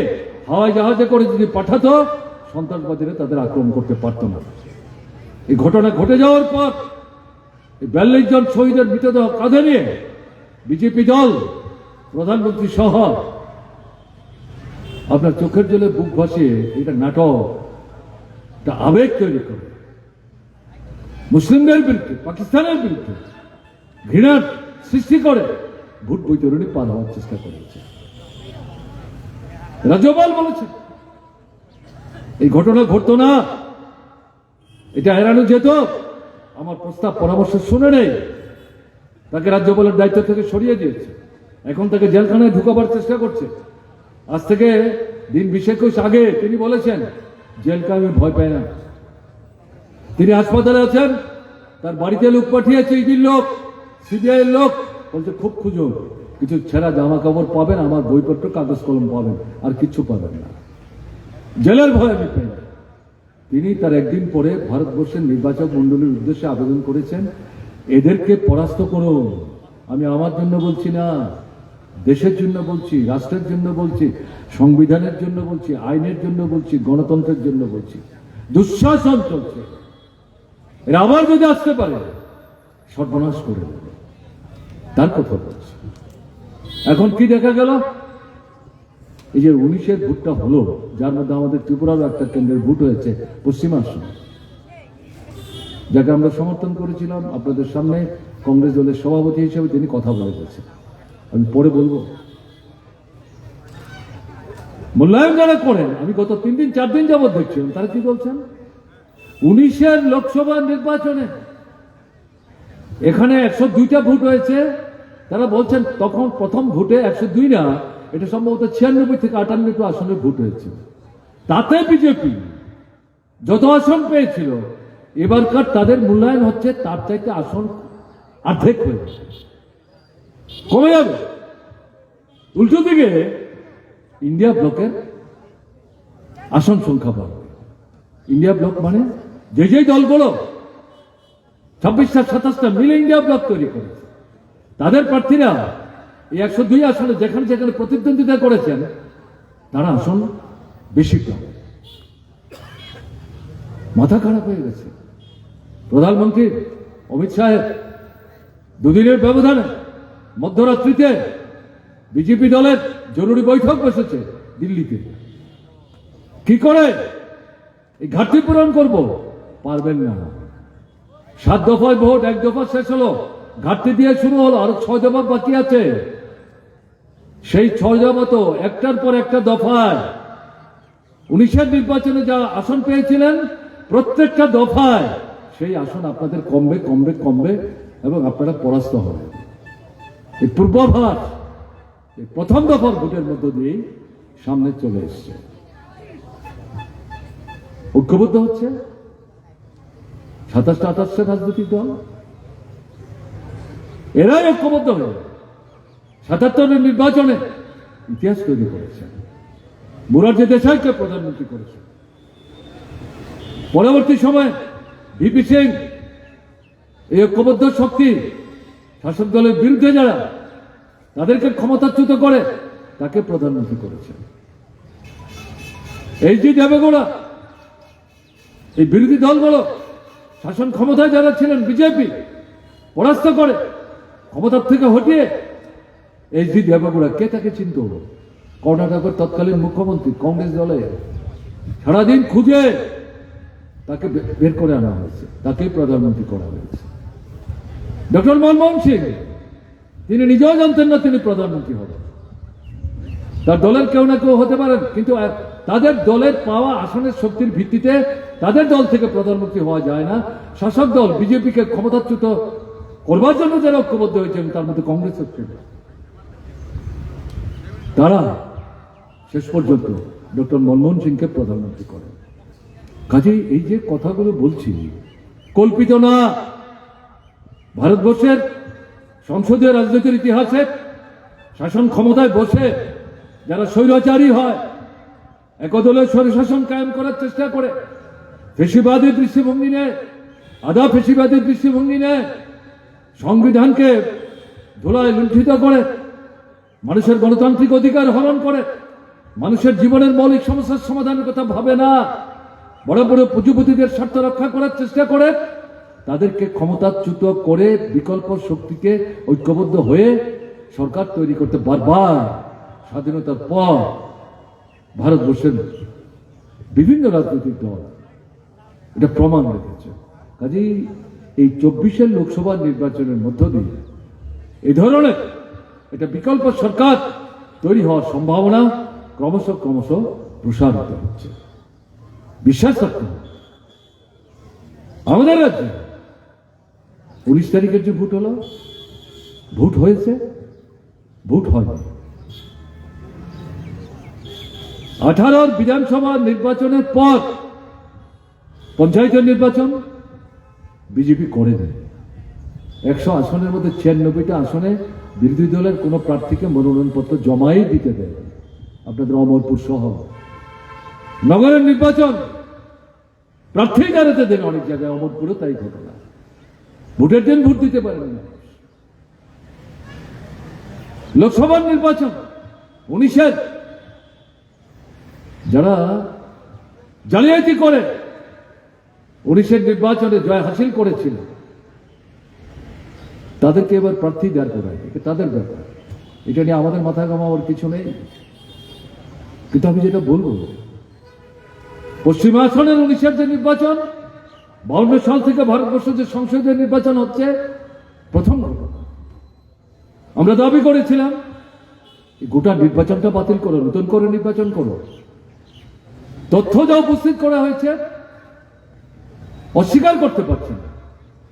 হাওয়াই জাহাজে করে যদি পাঠাতো, সন্ত্রাসবাদীরা তাদের আক্রমণ করতে পারত না। এই ঘটনা ঘটে যাওয়ার পর 42 জন শহীদের মৃতদেহ কাঁধে নিয়ে বিজেপি দল, প্রধানমন্ত্রী সহ আপনার চোখের জলে বুক ভাসিয়ে এটা নাটক, এটা আবেগ তৈরি করে মুসলিমদের বিরুদ্ধে, পাকিস্তানের বিরুদ্ধে ঘৃণার সৃষ্টি করে ভোট বৈতরণী পার হওয়ার চেষ্টা করেছে। রাজ্যপাল বলেছে এই ঘটনা ঘটতো না, এটা এড়ানো যেত। আমার প্রস্তাব পরামর্শ শুনে নেই, তাকে রাজ্যপালের দায়িত্ব থেকে সরিয়ে দিয়েছে। এখন তাকে জেলখানায় ঢুকাবার চেষ্টা করছে। আজ থেকে দিন 20-21 আগে তিনি বলেছেন, জেলকে আমি ভয় পাই না। তিনি হাসপাতালে আছেন, তার বাড়িতে লোক পাঠিয়েছে, ইডির লোক, সিবিআই এর লোক, বলছে খুব খুঁজো, কিছু ছেঁড়া জামা কাপড় পাবেন, আমার বইপত্র কাগজ কলম পাবেন, আর কিচ্ছু পাবেন না। জেলের ভয় আমি পাই না। তিনি তার একদিন পরে ভারতবর্ষের নির্বাচক মন্ডলীর উদ্দেশ্যে আবেদন করেছেন, এদেরকে পরাস্ত করুন। আমি আমার জন্য বলছি না, দেশের জন্য বলছি, রাষ্ট্রের জন্য বলছি, সংবিধানের জন্য বলছি, আইনের জন্য বলছি, গণতন্ত্রের জন্য বলছি। দুঃশাসন চলছে, এরা আবার যদি আসতে পারে সর্বনাশ করে দেবে, তার কথা বলছি। এখন কি দেখা গেল? এই যে 19-এর ভোটটা হলো, যার মধ্যে আমাদের ত্রিপুরারও একটা কেন্দ্রের ভোট হয়েছে পশ্চিম আসন, যাকে আমরা সমর্থন করেছিলাম। আপনাদের সামনে কংগ্রেস দলের সভাপতি হিসেবে তিনি কথা বলে গেছেন, আমি পরে বলবো। মূল্যায়ন যারা করেন, আমি গত 3 দিন 4 দিন যাবৎ দেখছিলাম, তারা কি বলছেন? 19-এর লোকসভা নির্বাচনে এখানে 102টা ভোট হয়েছে। তারা বলছেন তখন প্রথম ভোটে 102 না, এটা সম্ভবত 96 থেকে 98 আসনে ভোট হয়েছিল। তাতে বিজেপি যত আসন পেয়েছিল, এবারকার তাদের মূল্যায়ন হচ্ছে তার চাইতে আসন অর্ধেক হয়েছে, কমে যাবে। উল্টো দিকে ইন্ডিয়া ব্লকের আসন সংখ্যা বাড়বে। ইন্ডিয়া ব্লক মানে যে দলগুলো 26টা 27টা মিলে ইন্ডিয়া ব্লক তৈরি করেছে, তাদের প্রার্থীরা এই 102 আসনে যেখানে যেখানে প্রতিদ্বন্দ্বিতা করেছেন, তারা আসন বেশি পাবে। মাথা খারাপ হয়ে গেছে। প্রধানমন্ত্রী অমিত শাহের 2 দিনের ব্যবধানে মধ্যরাত্রিতে বিজেপি দলের জরুরি বৈঠক বসেছে দিল্লিতে। কি করে এই ঘাটতি পূরণ করব? পারবেন না। 7 দফায় ভোট, 1 দফা শেষ হলো, ঘাটতি দিয়ে শুরু হলো, আরো 6 দফা বাকি আছে। সেই 6 দফা তো একটার পর একটা দফায় 19-এর নির্বাচনে যা আসন পেয়েছিলেন, প্রত্যেকটা দফায় সেই আসন আপনাদের কমবে কমবে কমবে এবং আপনারা পরাস্ত হবেন। এই পূর্বাভাস এই প্রথম দফার ভোটের মধ্য দিয়েই সামনে চলে এসছে। ঐক্যবদ্ধ হচ্ছে 27টা 28টা রাজনৈতিক দল, এরাই ঐক্যবদ্ধ হয়ে 77 নির্বাচনে ইতিহাস তৈরি করেছে। মোরারজি দেশাইকে প্রধানমন্ত্রী করেছে। পরবর্তী সময়ে ভিপি সিং এই ঐক্যবদ্ধ শক্তি শাসক দলের বিরুদ্ধে যারা, তাদেরকে ক্ষমতাচ্যুত করে তাকে প্রধানমন্ত্রী করেছে। এইচডি দেবেগৌড়া এই বিরোধী দলগুলো শাসন ক্ষমতায় যারা ছিলেন বিজেপি পরাস্ত করে ক্ষমতার থেকে হটিয়ে এইচডি দেবেগৌড়া, কে তাকে চিনত? কর্ণাটকের তৎকালীন মুখ্যমন্ত্রী, কংগ্রেস দলে সারাদিন খুঁজে তাকে বের করে আনা হয়েছে, তাকেই প্রধানমন্ত্রী করা হয়েছে। ডক্টর মনমোহন সিং, তিনি নিজেও জানতেন না তিনি প্রধানমন্ত্রী হবেন। তার দলের কেউ না কেউ হতে পারেন, কিন্তু তাদের দলের পাওয়া আসনের শক্তির ভিত্তিতে তাদের দল থেকে প্রধানমন্ত্রী হওয়া যায় না। শাসক দল বিজেপিকে ক্ষমতাচ্যুত করবার জন্য যারা ঐক্যবদ্ধ হয়েছেন, তার মধ্যে কংগ্রেস হচ্ছে, তারা শেষ পর্যন্ত ডক্টর মনমোহন সিংকে প্রধানমন্ত্রী করেন। কাজেই এই যে কথাগুলো বলছি কল্পিত না। ভারতবর্ষের সংসদীয় রাজনীতির ইতিহাসে শাসন ক্ষমতায় বসে যারা স্বৈরাচারী হয়, একদলীয় স্বৈরশাসন কায়েম করার চেষ্টা করে, ফেসিবাদী দৃষ্টিভঙ্গি নেয়, আধা ফেসিবাদী দৃষ্টিভঙ্গি নেয়, সংবিধানকে ধুলায় লুণ্ঠিত করে, মানুষের গণতান্ত্রিক অধিকার হরণ করে, মানুষের জীবনের মৌলিক সমস্যার সমাধানের কথা ভাবে না, বড় বড় পুঁজিপতিদের স্বার্থ রক্ষা করার চেষ্টা করে, তাদেরকে ক্ষমতাচ্যুত করে বিকল্প শক্তিকে ঐক্যবদ্ধ হয়ে সরকার তৈরি করতে বারবার স্বাধীনতার পর ভারতবর্ষের বিভিন্ন রাজনৈতিক দল এটা প্রমাণ রেখেছে। কাজেই এই 24 লোকসভা নির্বাচনের মধ্য দিয়ে এই ধরনের এটা বিকল্প সরকার তৈরি হওয়ার সম্ভাবনা ক্রমশ প্রসারিত হচ্ছে। বিশ্বাস রাখতে হবে। আমাদের রাজ্যে 19 তারিখের যে ভোট হলো, ভোট হয়েছে, ভোট হয়নি। 18 বিধানসভা নির্বাচনের পর পঞ্চায়েতের নির্বাচন বিজেপি করে দেয়। 100 আসনের মধ্যে 96টা আসনে বিরোধী দলের কোন প্রার্থীকে মনোনয়নপত্র জমাই দিতে দেয়। আপনাদের অমরপুর সহ নগরের নির্বাচন প্রার্থী দাঁড়াতে দেন অনেক জায়গায়, অমরপুরে তাই ঘটনা। ভোটের দিন ভোট দিতে পারেন না। লোকসভার নির্বাচন 19-এর যারা জালিয়াতি করে 19-এর নির্বাচনে জয় হাসিল করেছিল, তাদেরকে এবার প্রার্থী দাঁড় করায়, তাদের ব্যাপার। এটা নিয়ে আমাদের মাথা ঘামাবার কিছু নেই। কিন্তু আমি যেটা বলবো, পশ্চিমা আসনের 19-এর যে নির্বাচন, 52 সাল থেকে ভারতবর্ষের যে সংসদীয় নির্বাচন হচ্ছে, প্রথম আমরা দাবি করেছিলাম গোটা নির্বাচনটা বাতিল করো, নতুন করে নির্বাচন করো। তথ্য যা উপস্থিত করা হয়েছে অস্বীকার করতে পারছে না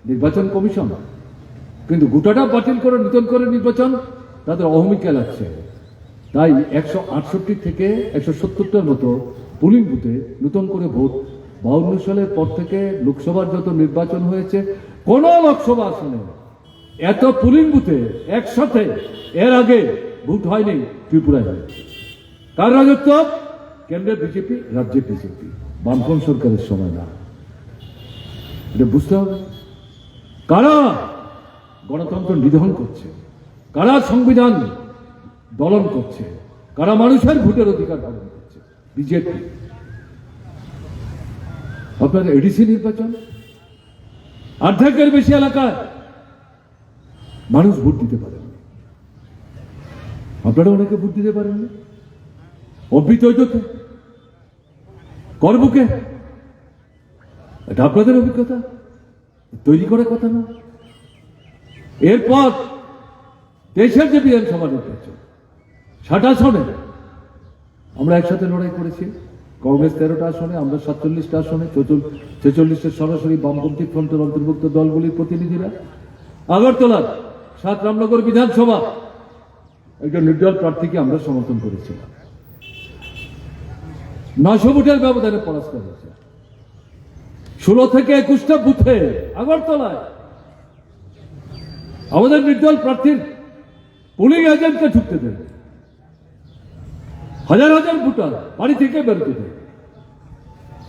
নির্বাচন কমিশন, কিন্তু গোটাটা বাতিল করে নতুন করে নির্বাচন তাদের অহমিকা লাগছে। তাই 168 থেকে 170টার মতো পোলিং বুথে নতুন করে ভোট। 52 সালের পর থেকে লোকসভার যত নির্বাচন হয়েছে, কোন লোকসভা আসনে এত পোলিং বুথে একসাথে এর আগে ভোট হয়নি। ত্রিপুরায় হয়েছে। কার রাজত্ব? কেন্দ্রে বিজেপি, রাজ্যে বিজেপি, বামপন্থী সরকারের সময় না। এটা বুঝতে হবে। কারা গণতন্ত্র নিধন করছে, কারা সংবিধান দলন করছে, কারা মানুষের ভোটের অধিকার পালন করছে? বিজেপি। আপনার এডিসি নির্বাচন, অর্ধেকের বেশি এলাকায় মানুষ ভোট দিতে পারেন, আপনারা অনেকে ভোট দিতে পারেননি। অবিতৈততে করবুকে, এটা আপনাদের অভিজ্ঞতা, তৈরি করে কথা না। এরপর দেশের যে বিধানসভা নির্বাচন 60 আসনে আমরা একসাথে লড়াই করেছি। কংগ্রেস 13টা আসনে, আমরা 47টা আসনে, 46 সরাসরি বামপন্থী ফ্রন্টের অন্তর্ভুক্ত দলগুলির প্রতিনিধিরা। আগরতলার 7 রামনগর বিধানসভা একজন নির্দল প্রার্থীকে আমরা সমর্থন করেছিলাম। 900 ভোটের ব্যবধানে পরাস্ত হয়েছে। 16 থেকে 21টা বুথে আগরতলায় আমাদের নির্দল প্রার্থীর পুলিং এজেন্টকে ঢুকতে দেয়, হাজার হাজার ভোটার বাড়ি থেকে বেরোতে দেয়,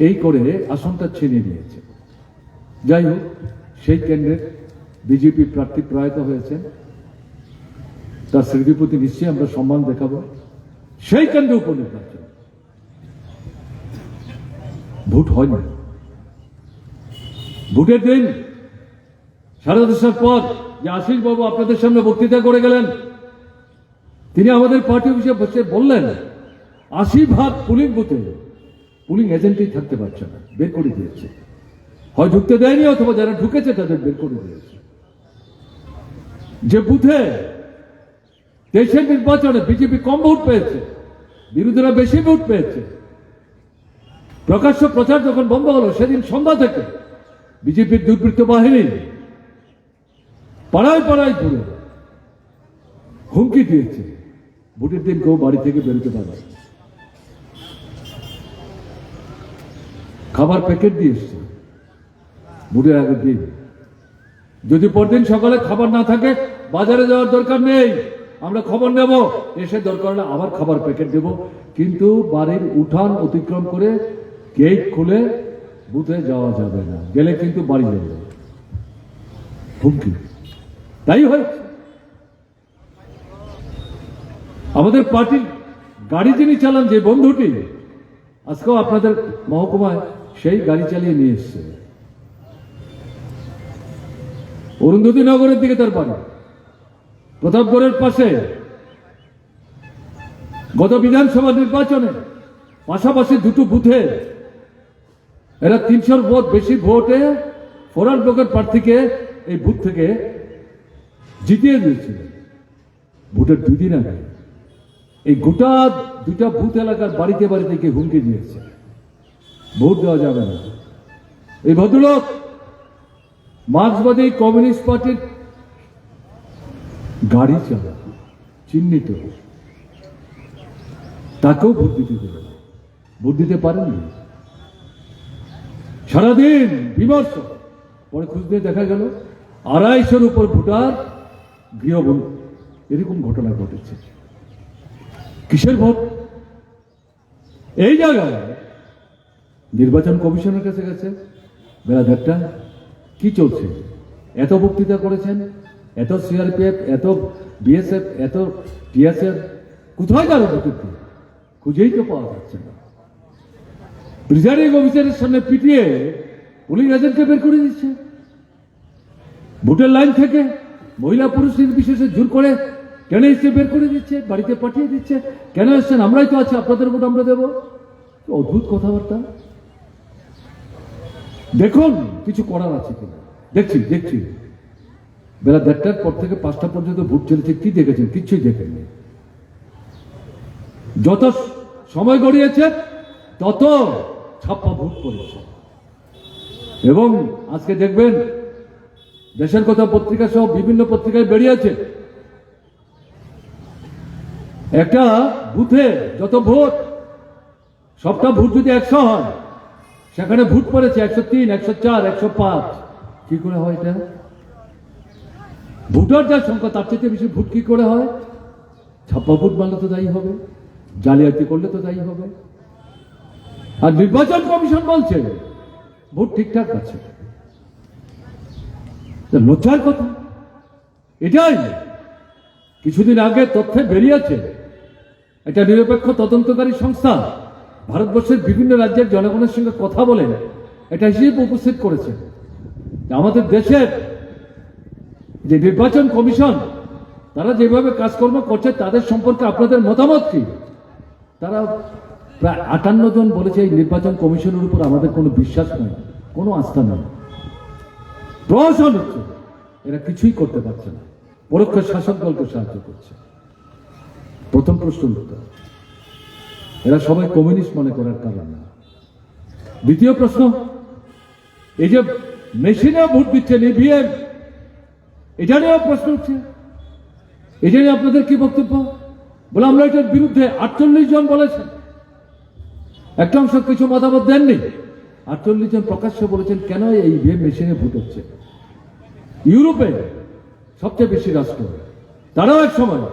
এই করে আসনটা ছিনিয়ে নিয়েছে। যাই হোক, সেই কেন্দ্রের বিজেপি প্রার্থী প্রয়াত হয়েছেন, তার স্মৃতির প্রতি নিশ্চয়ই আমরা সম্মান দেখাবো। সেই কেন্দ্রে উপনির্বাচন, ভোট হয়নি। ভোটের দিন সারা দেশের পর যে আশিস বাবু আপনাদের সামনে বক্তৃতা করে গেলেন, তিনি আমাদের পার্টি অফিসে বসে বললেন 80% পুলিং বুথে পুলিং এজেন্টই থাকতে পারছে না, বের করে দিয়েছে। হয় ঢুকতে দেয়নি, অথবা যারা ঢুকেছে তাদের বের করে দিয়েছে। যে বুথে দেশের নির্বাচনে বিজেপি কম ভোট পেয়েছে, বিরোধীরা বেশি ভোট পেয়েছে, প্রকাশ্য প্রচার যখন বন্ধ হলো, সেদিন সন্ধ্যা থেকে বিজেপির দুর্বৃত্ত বাহিনী পাড়ায় পাড়ায় ঘুরে হুমকি দিয়েছে, ভোটের দিন কেউ বাড়ি থেকে বেরোতে পারবে। খাবার প্যাকেট দিয়ে এসছে ভোটের আগের দিন। যদি পরদিন সকালে খাবার না থাকে, বাজারে যাওয়ার দরকার নেই, আমরা খবর নেব, এসে দরকার হলে আবার খাবার প্যাকেট দেব, কিন্তু বাড়ির উঠান অতিক্রম করে গেট খুলে বুথে যাওয়া যাবে না, গেলে কিন্তু বাড়ি যাবে। হুমকি তাই হয়েছে। আমাদের পার্টির গাড়ি যিনি চালান, যে বন্ধুটি, আজকেও আপনাদের মহকুমায় সেই গাড়ি চালিয়ে নিয়ে এসছে। অরুন্ধতী নগরের দিকে তার বাড়ি, প্রতাপগড়ের পাশে। গত বিধানসভা নির্বাচনে পাশাপাশি দুটো বুথে এরা 300 ভোট বেশি ভোটে ফরওয়ার্ড ব্লকের প্রার্থীকে এই বুথ থেকে জিতিয়ে দিয়েছিল। ভোটের 2 দিন আগে এই গোটা 2টা বুথ এলাকার বাড়িতে বাড়িতে গিয়ে হুমকি দিয়েছে, ভোট দেওয়া যাবে না। এই ভদ্রলোক মার্ক্সবাদী কমিউনিস্ট পার্টির গাড়ি চালা, চিহ্নিত, তাকেও ভোট দিতে দেবে না, ভোট দিতে পারেননি। সারাদিন বিমর্ষ, পরে খুঁজতে দেখা গেল 250-এর উপর ভোটার গৃহবন্দী। এরকম ঘটনা ঘটেছে। কিসের ভোট? এই জায়গায় নির্বাচন কমিশনের কাছে গেছে বেলা 1:30। কি চলছে? এত বক্তৃতা করেছেন, এত সিআরপিএফ, এত বিএসএফ, এত টিএসএফ, কোথায় গেল ভোটের? খুঁজেই তো পাওয়া যাচ্ছে না। প্রিজাইডিং অফিসারের সামনে পিটিয়ে পুলিং এজেন্টকে বের করে দিচ্ছে। ভোটের লাইন থেকে মহিলা পুরুষ নির্বিশেষে জোর করে কেন এসে বের করে দিচ্ছে, বাড়িতে পাঠিয়ে দিচ্ছে। কেন এসছেন? আমরাই তো আছি, আপনাদের ভোট আমরা দেবো। অদ্ভুত কথাবার্তা। দেখুন কিছু করার আছে কিনা। দেখছি বেলা 1:30-টার পর থেকে 5টা পর্যন্ত ভোট চলেছে। কি দেখেছেন? কিচ্ছুই দেখেননি। যত সময় গড়িয়েছে তত ছাপ্পা ভোট পড়েছে। এবং আজকে দেখবেন দেশের কথা পত্রিকা সহ বিভিন্ন পত্রিকায় বেরিয়েছে, একটা বুথে যত ভোট, সবটা ভোট যদি 100 হয়, সেখানে ভোট পড়েছে 103, 104, 105। কি করে হয় এটা? ভোটার যার সংখ্যা তার চেয়ে বেশি ভোট কি করে হয়? ছাপ্পা ভোট মানলে তো দায়ী হবে, জালিয়াতি করলে তো দায়ী হবে। আর নির্বাচন কমিশন বলছে ভোট ঠিকঠাক আছে। লজ্জার কথা এটাই। কিছুদিন আগে তথ্যে বেরিয়েছে, একটা নিরপেক্ষ তদন্তকারী সংস্থা ভারতবর্ষের বিভিন্ন রাজ্যের জনগণের সঙ্গে কথা বলে এটা হিসেব উপস্থিত করেছে আমাদের দেশের যে নির্বাচন কমিশন, তারা যেভাবে কাজকর্ম করছে তাদের সম্পর্কে আপনাদের মতামত কি? তারা প্রায় 58 জন বলেছে এই নির্বাচন কমিশনের উপর আমাদের কোনো বিশ্বাস নেই, কোনো আস্থা নেই। প্রহসন হচ্ছে, এরা কিছুই করতে পারছে না, পরোক্ষ শাসক দলকে সাহায্য করছে। প্রথম প্রশ্ন উত্তর, এরা সবাই কমিউনিস্ট মনে করার কারণ না। দ্বিতীয় প্রশ্ন, এই যে মেশিনে ভোট দিচ্ছে ইভিএম, এটা নিয়েও প্রশ্ন উঠছে। এটা নিয়ে আপনাদের কি বক্তব্য? বলে আমরা এটার বিরুদ্ধে। 48 জন বলেছেন, একটা অংশ কিছু মতামত দেননি। 48 জন প্রকাশ্য বলেছেন কেন এই ইভিএম মেশিনে ভোট হচ্ছে। ইউরোপে সবচেয়ে বেশি রাষ্ট্র, তারাও এক সময়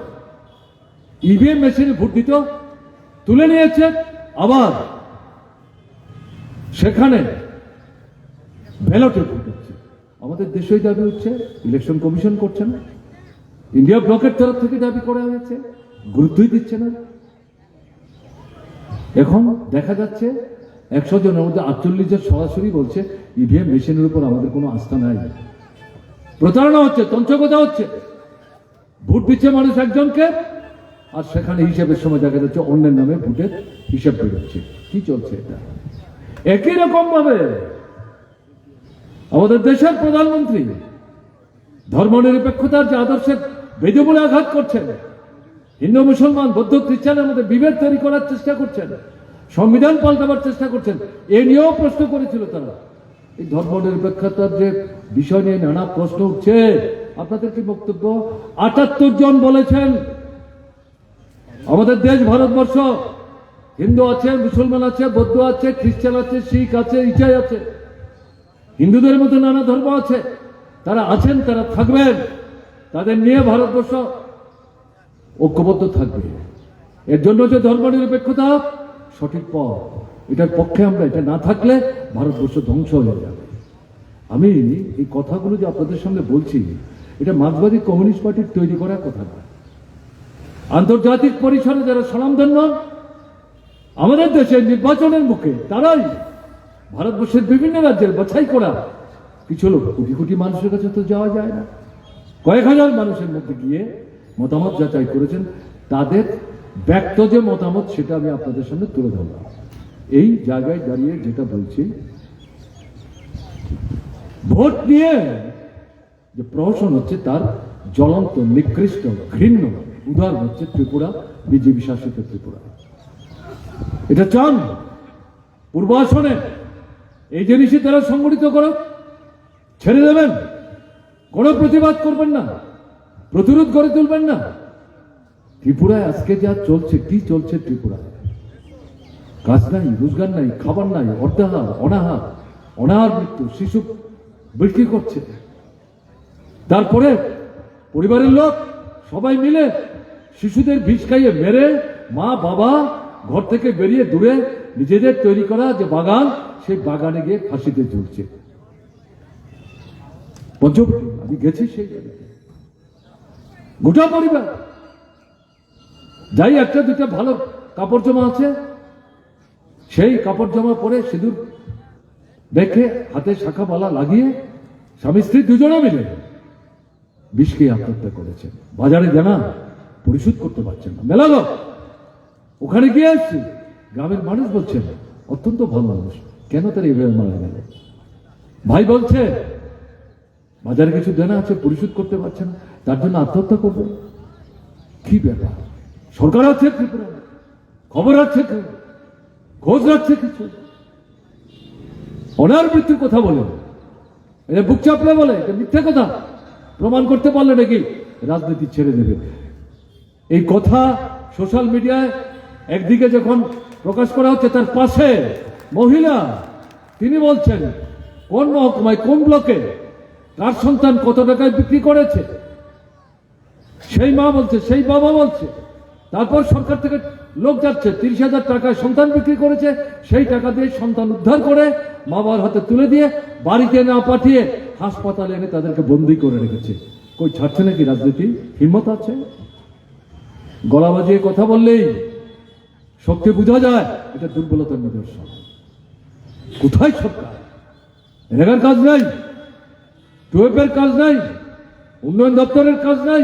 ইভিএম মেশিনে ভোট দিত, তুলে নিয়েছে, আবার সেখানে ব্যালটে ভোট হচ্ছে। আমাদের দেশেই দাবি হচ্ছে, ইলেকশন কমিশন করছে না, ইন্ডিয়া ব্লকের তরফ থেকে দাবি করা হয়েছে, গুরুত্বই দিচ্ছে না। এখন দেখা যাচ্ছে 100 জনের মধ্যে 48 জন সরাসরি বলছে ইভিএম মেশিনের উপর আমাদের কোনো আস্থা নাই। প্রতারণা হচ্ছে, তন্ত্রকতা হচ্ছে, ভোট দিচ্ছে মানুষ একজনকে, আর সেখানে হিসেবের সময় দেখা যাচ্ছে অন্যের নামে ভোটের হিসেব বেরোচ্ছে। কি চলছে এটা? একই রকম ভাবে আমাদের দেশের প্রধানমন্ত্রী ধর্মনিরপেক্ষতার যে আদর্শের বেদে বলে আঘাত করছেন, হিন্দু মুসলমান বৌদ্ধ খ্রিস্টানের মধ্যে বিভেদ তৈরি করার চেষ্টা করছেন, সংবিধান পাল্টাবার চেষ্টা করছেন, এ নিয়েও প্রশ্ন করেছিল তারা। এই ধর্মনিরপেক্ষতার যে বিষয় নিয়ে নানা প্রশ্ন উঠছে, আপনাদের কি বক্তব্য? 78 জন বলেছেন আমাদের দেশ ভারতবর্ষ হিন্দু আছে, মুসলমান আছে, বৌদ্ধ আছে, খ্রিস্টান আছে, শিখ আছে, ইসাই আছে, হিন্দুদের মধ্যে নানা ধর্ম আছে, তারা আছেন, তারা থাকবেন, তাদের নিয়ে ভারতবর্ষ ঐক্যবদ্ধ থাকবে। এর জন্য যে ধর্মনিরপেক্ষতা সঠিক পথ, এটার পক্ষে আমরা। এটা না থাকলে ভারতবর্ষ ধ্বংস হয়ে যাবে। আমি এই কথাগুলো যে আপনাদের সামনে বলছি, এটা মার্ক্সবাদী কমিউনিস্ট পার্টির তৈরি করা কথা না। আন্তর্জাতিক পরিসরে যারা স্বনামধন্য আমাদের দেশের নির্বাচনের মুখে, তারাই ভারতবর্ষের বিভিন্ন রাজ্যের বাছাই করা কিছু লোক, কোটি কোটি মানুষের কাছে তো যাওয়া যায় না, কয়েক হাজার মানুষের মধ্যে গিয়ে মতামত যাচাই করেছেন। তাদের ব্যক্ত যে মতামত, সেটা আমি আপনাদের সামনে তুলে ধরলাম। এই জায়গায় দাঁড়িয়ে যেটা বলছি, ভোট নিয়ে যে প্রহসন হচ্ছে, তার জ্বলন্ত, নিকৃষ্ট, ঘৃণ্য উদাহরণ হচ্ছে ত্রিপুরা, বিজেপি শাসিত ত্রিপুরা। এটা চান পূর্ব আসনে এই জিনিসই তারা সংগঠিত করো, ছেড়ে দেবেন, কোনো প্রতিবাদ করবেন না, প্রতিরোধ করে তুলবেন না। ত্রিপুরায় আজকে যা চলছে, কি চলছে ত্রিপুরায়? কাজ নাই, রোজগার নাই, খাবার নাই, অর্ধাহার, অনাহার, অনাহার মৃত্যু, শিশু বিক্রি করছে। তারপরে পরিবারের লোক সবাই মিলে শিশুদের বিষ খাইয়ে মেরে, মা বাবা ঘর থেকে বেরিয়ে দূরে নিজেদের তৈরি করা যে বাগান, সেই বাগানে গিয়ে ফাঁসিতে ঝুলছে। পঞ্চবটি আমি গেছি সেই জায়গায়, গোটা পরিবার যাই, একটা দুটা ভালো কাপড় জামা আছে, সেই কাপড় জামা পরে সিঁদুর দেখে হাতে শাখা মালা লাগিয়ে স্বামী স্ত্রী দুজনে মিলে বিষ খেয়ে আত্মহত্যা করেছেন। বাজারে জানা পরিশোধ করতে পারছেন না, মেলা লোক ওখানে গিয়ে আসছি, গ্রামের মানুষ বলছেন অত্যন্ত ভালো মানুষ, কেন তারা এইভাবে মারা গেল? ভাই বলছে বাজারে কিছু দেনা আছে, পরিশোধ করতে পারছে না, তার জন্য আত্মহত্যা করবে। কি ব্যাপার? সরকার আছে ত্রিপুরা, খবর আছে, খোঁজ রাখছে কিছু? ওনার মৃত্যুর কথা বলে, এটা বুক চাপলে বলে, এটা মিথ্যা কথা, প্রমাণ করতে পারলে নাকি রাজনীতি ছেড়ে দেবে। এই কথা সোশ্যাল মিডিয়ায় একদিকে যখন প্রকাশ করা হচ্ছে, তার পাশে মহিলা, তিনি বলছেন কোন মহকুমায়, কোন ব্লকে, কার সন্তান কত টাকায় বিক্রি করেছে, সেই মা বলছে, সেই বাবা বলছে। তারপর সরকার থেকে লোক যাচ্ছে, 30,000 টাকায় সন্তান বিক্রি করেছে, সেই টাকা দিয়ে সন্তান উদ্ধার করে মা বাবার হাতে তুলে দিয়ে বাড়িতে না পাঠিয়ে হাসপাতালে এনে তাদেরকে বন্দী করে রেখেছে। কই ছাড়ছে নাকি রাজনীতি? হিম্মত আছে? গলা বাজিয়ে কথা বললেই শক্তি বোঝা যায়, এটা দুর্বলতার নিদর্শন। কোথায় সরকার? এলাকার কাজ নাই, টুয়েপের কাজ নাই, উন্নয়ন দপ্তরের কাজ নাই,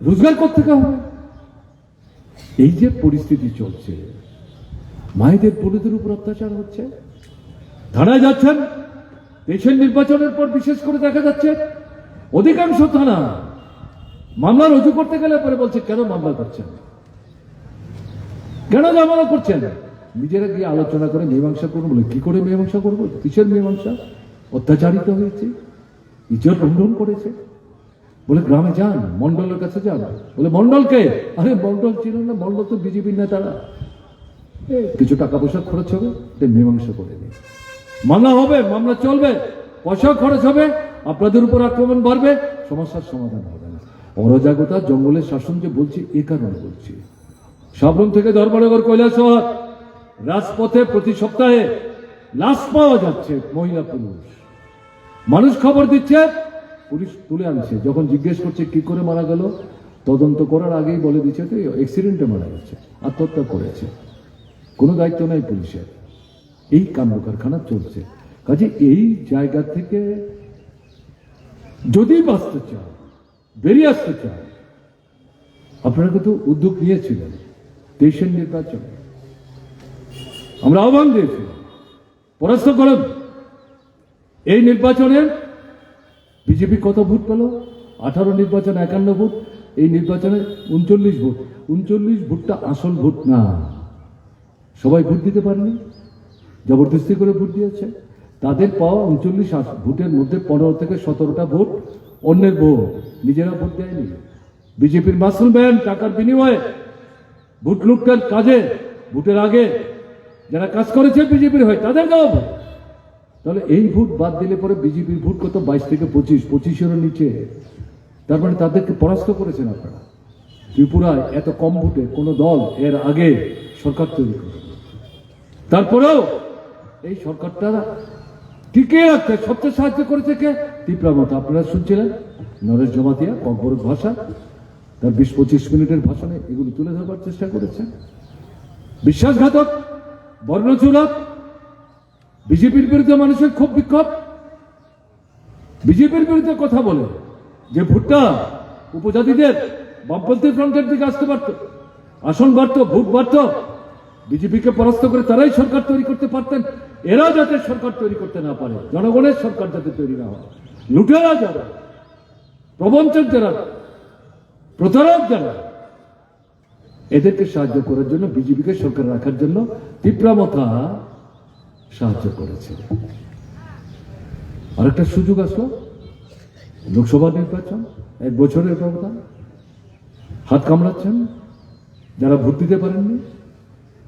রোজগার করতে হবে। এই যে পরিস্থিতি চলছে, মায়েদের বোনেদের উপর অত্যাচার হচ্ছে। থানায় যাচ্ছেন, দেশের নির্বাচনের পর বিশেষ করে দেখা যাচ্ছে অধিকাংশ থানা মামলা রুজু করতে গেলে পরে বলছে কেন মামলা করছেন, কেন মামলা করছেন? নিজেরা গিয়ে আলোচনা করে মীমাংসা করবো। বলে কি করে মীমাংসা করবো? কিসের মীমাংসা? অত্যাচারিত হয়েছে, ইজ্জত লঙ্ঘন করেছে। বলে গ্রামে যান, মন্ডলের কাছে যান। বলে মন্ডলকে? আরে মন্ডল ছিল না, মন্ডল তো বিজেপির নেতারা। কিছু টাকা পয়সা খরচ হবে, মীমাংসা করে নিই। মামলা হবে, মামলা চলবে, পয়সা খরচ হবে, আপনাদের উপর আক্রমণ বাড়বে, সমস্যার সমাধান হবে না। অরাজকতা, জঙ্গলের শাসন যে বলছি এ কারণে বলছি। সাবরুম থেকে ধর্মনগর কৈলাসহর রাজপথে প্রতি সপ্তাহে লাশ পাওয়া যাচ্ছে, মহিলা পুরুষ। মানুষ খবর দিচ্ছে, পুলিশ তুলে আনছে। যখন জিজ্ঞেস করছে কি করে মারা গেল, তদন্ত করার আগেই বলে দিচ্ছে তো অ্যাক্সিডেন্টে মারা গেছে, আত্মহত্যা করেছে, কোনো দায়িত্ব নাই পুলিশের। এই কাণ্ড কারখানা চলছে। কাজে এই জায়গা থেকে যদি বাঁচতে চান, বেরিয়ে আসতে চান, আপনারা কিন্তু উদ্যোগ নিয়েছিলেন 23-এর নির্বাচনে। আমরা আহ্বান দিয়েছিলাম পরাস্ত করুন। এই নির্বাচনে বিজেপি কত ভোট পেল? 18 নির্বাচনে 51 ভোট, এই নির্বাচনে 39 ভোট। 39 ভোটটা আসল ভোট না, সবাই ভোট দিতে পারেনি, জবরদস্তি করে ভোট দিয়েছে। তাদের পাওয়া 39 ভোটের মধ্যে 15 থেকে 17টা ভোট অন্যের ভোট, নিজেরা ভোট দেয়নি। বিজেপির মাসুল ব্যান টাকার বিনিময়ে ভোট লুটটার কাজে ভোটের আগে যারা কাজ করেছে বিজেপির হয়ে তাদের দেওয়া ভোট। তাহলে এই ভোট বাদ দিলে পরে বিজেপির ভোট কত? 22 থেকে 25-25-এরও নিচে। তার মানে তাদেরকে পরাস্ত করেছেন আপনারা। ত্রিপুরায় এত কম ভোটে কোন দল এর আগে সরকার তৈরি করে, তারপরেও এই সরকারটা টিকে রাখতে সবচেয়ে সাহায্য করেছে কে? তীব্রামত। আপনারা শুনছিলেন নরেশ জমাতিয়া ককবরক ভাষা, তার 20-25 মিনিটের ভাষণে এগুলো তুলে ধরবার চেষ্টা করেছেন। বিশ্বাসঘাতক, বর্ণচুলক, বিজেপির বিরুদ্ধে মানুষের ক্ষোভ বিক্ষোভ, বিজেপির বিরুদ্ধে কথা বলে যে ভোটটা উপজাতিদের বামপন্থী ফ্রন্টের দিকে আসতে পারত, আসন বাড়ত, ভোট বাড়ত, বিজেপিকে পরাস্ত করে তারাই সরকার তৈরি করতে পারতেন। এরা যাতে সরকার তৈরি করতে না পারে, জনগণের সরকার যাতে তৈরি না হয়, লুটেরা যারা, প্রবঞ্চক যারা, প্রতারক যারা, এদেরকে সাহায্য করার জন্য, বিজেপিকে সরকার রাখার জন্য তীব্রামথা সাহায্য করেছে। আরেকটা সুযোগ আসলো, লোকসভা নির্বাচন, 1 বছরের ব্যবধান, হাত কামড়াচ্ছেন। যারা ভোট দিতে পারেননি,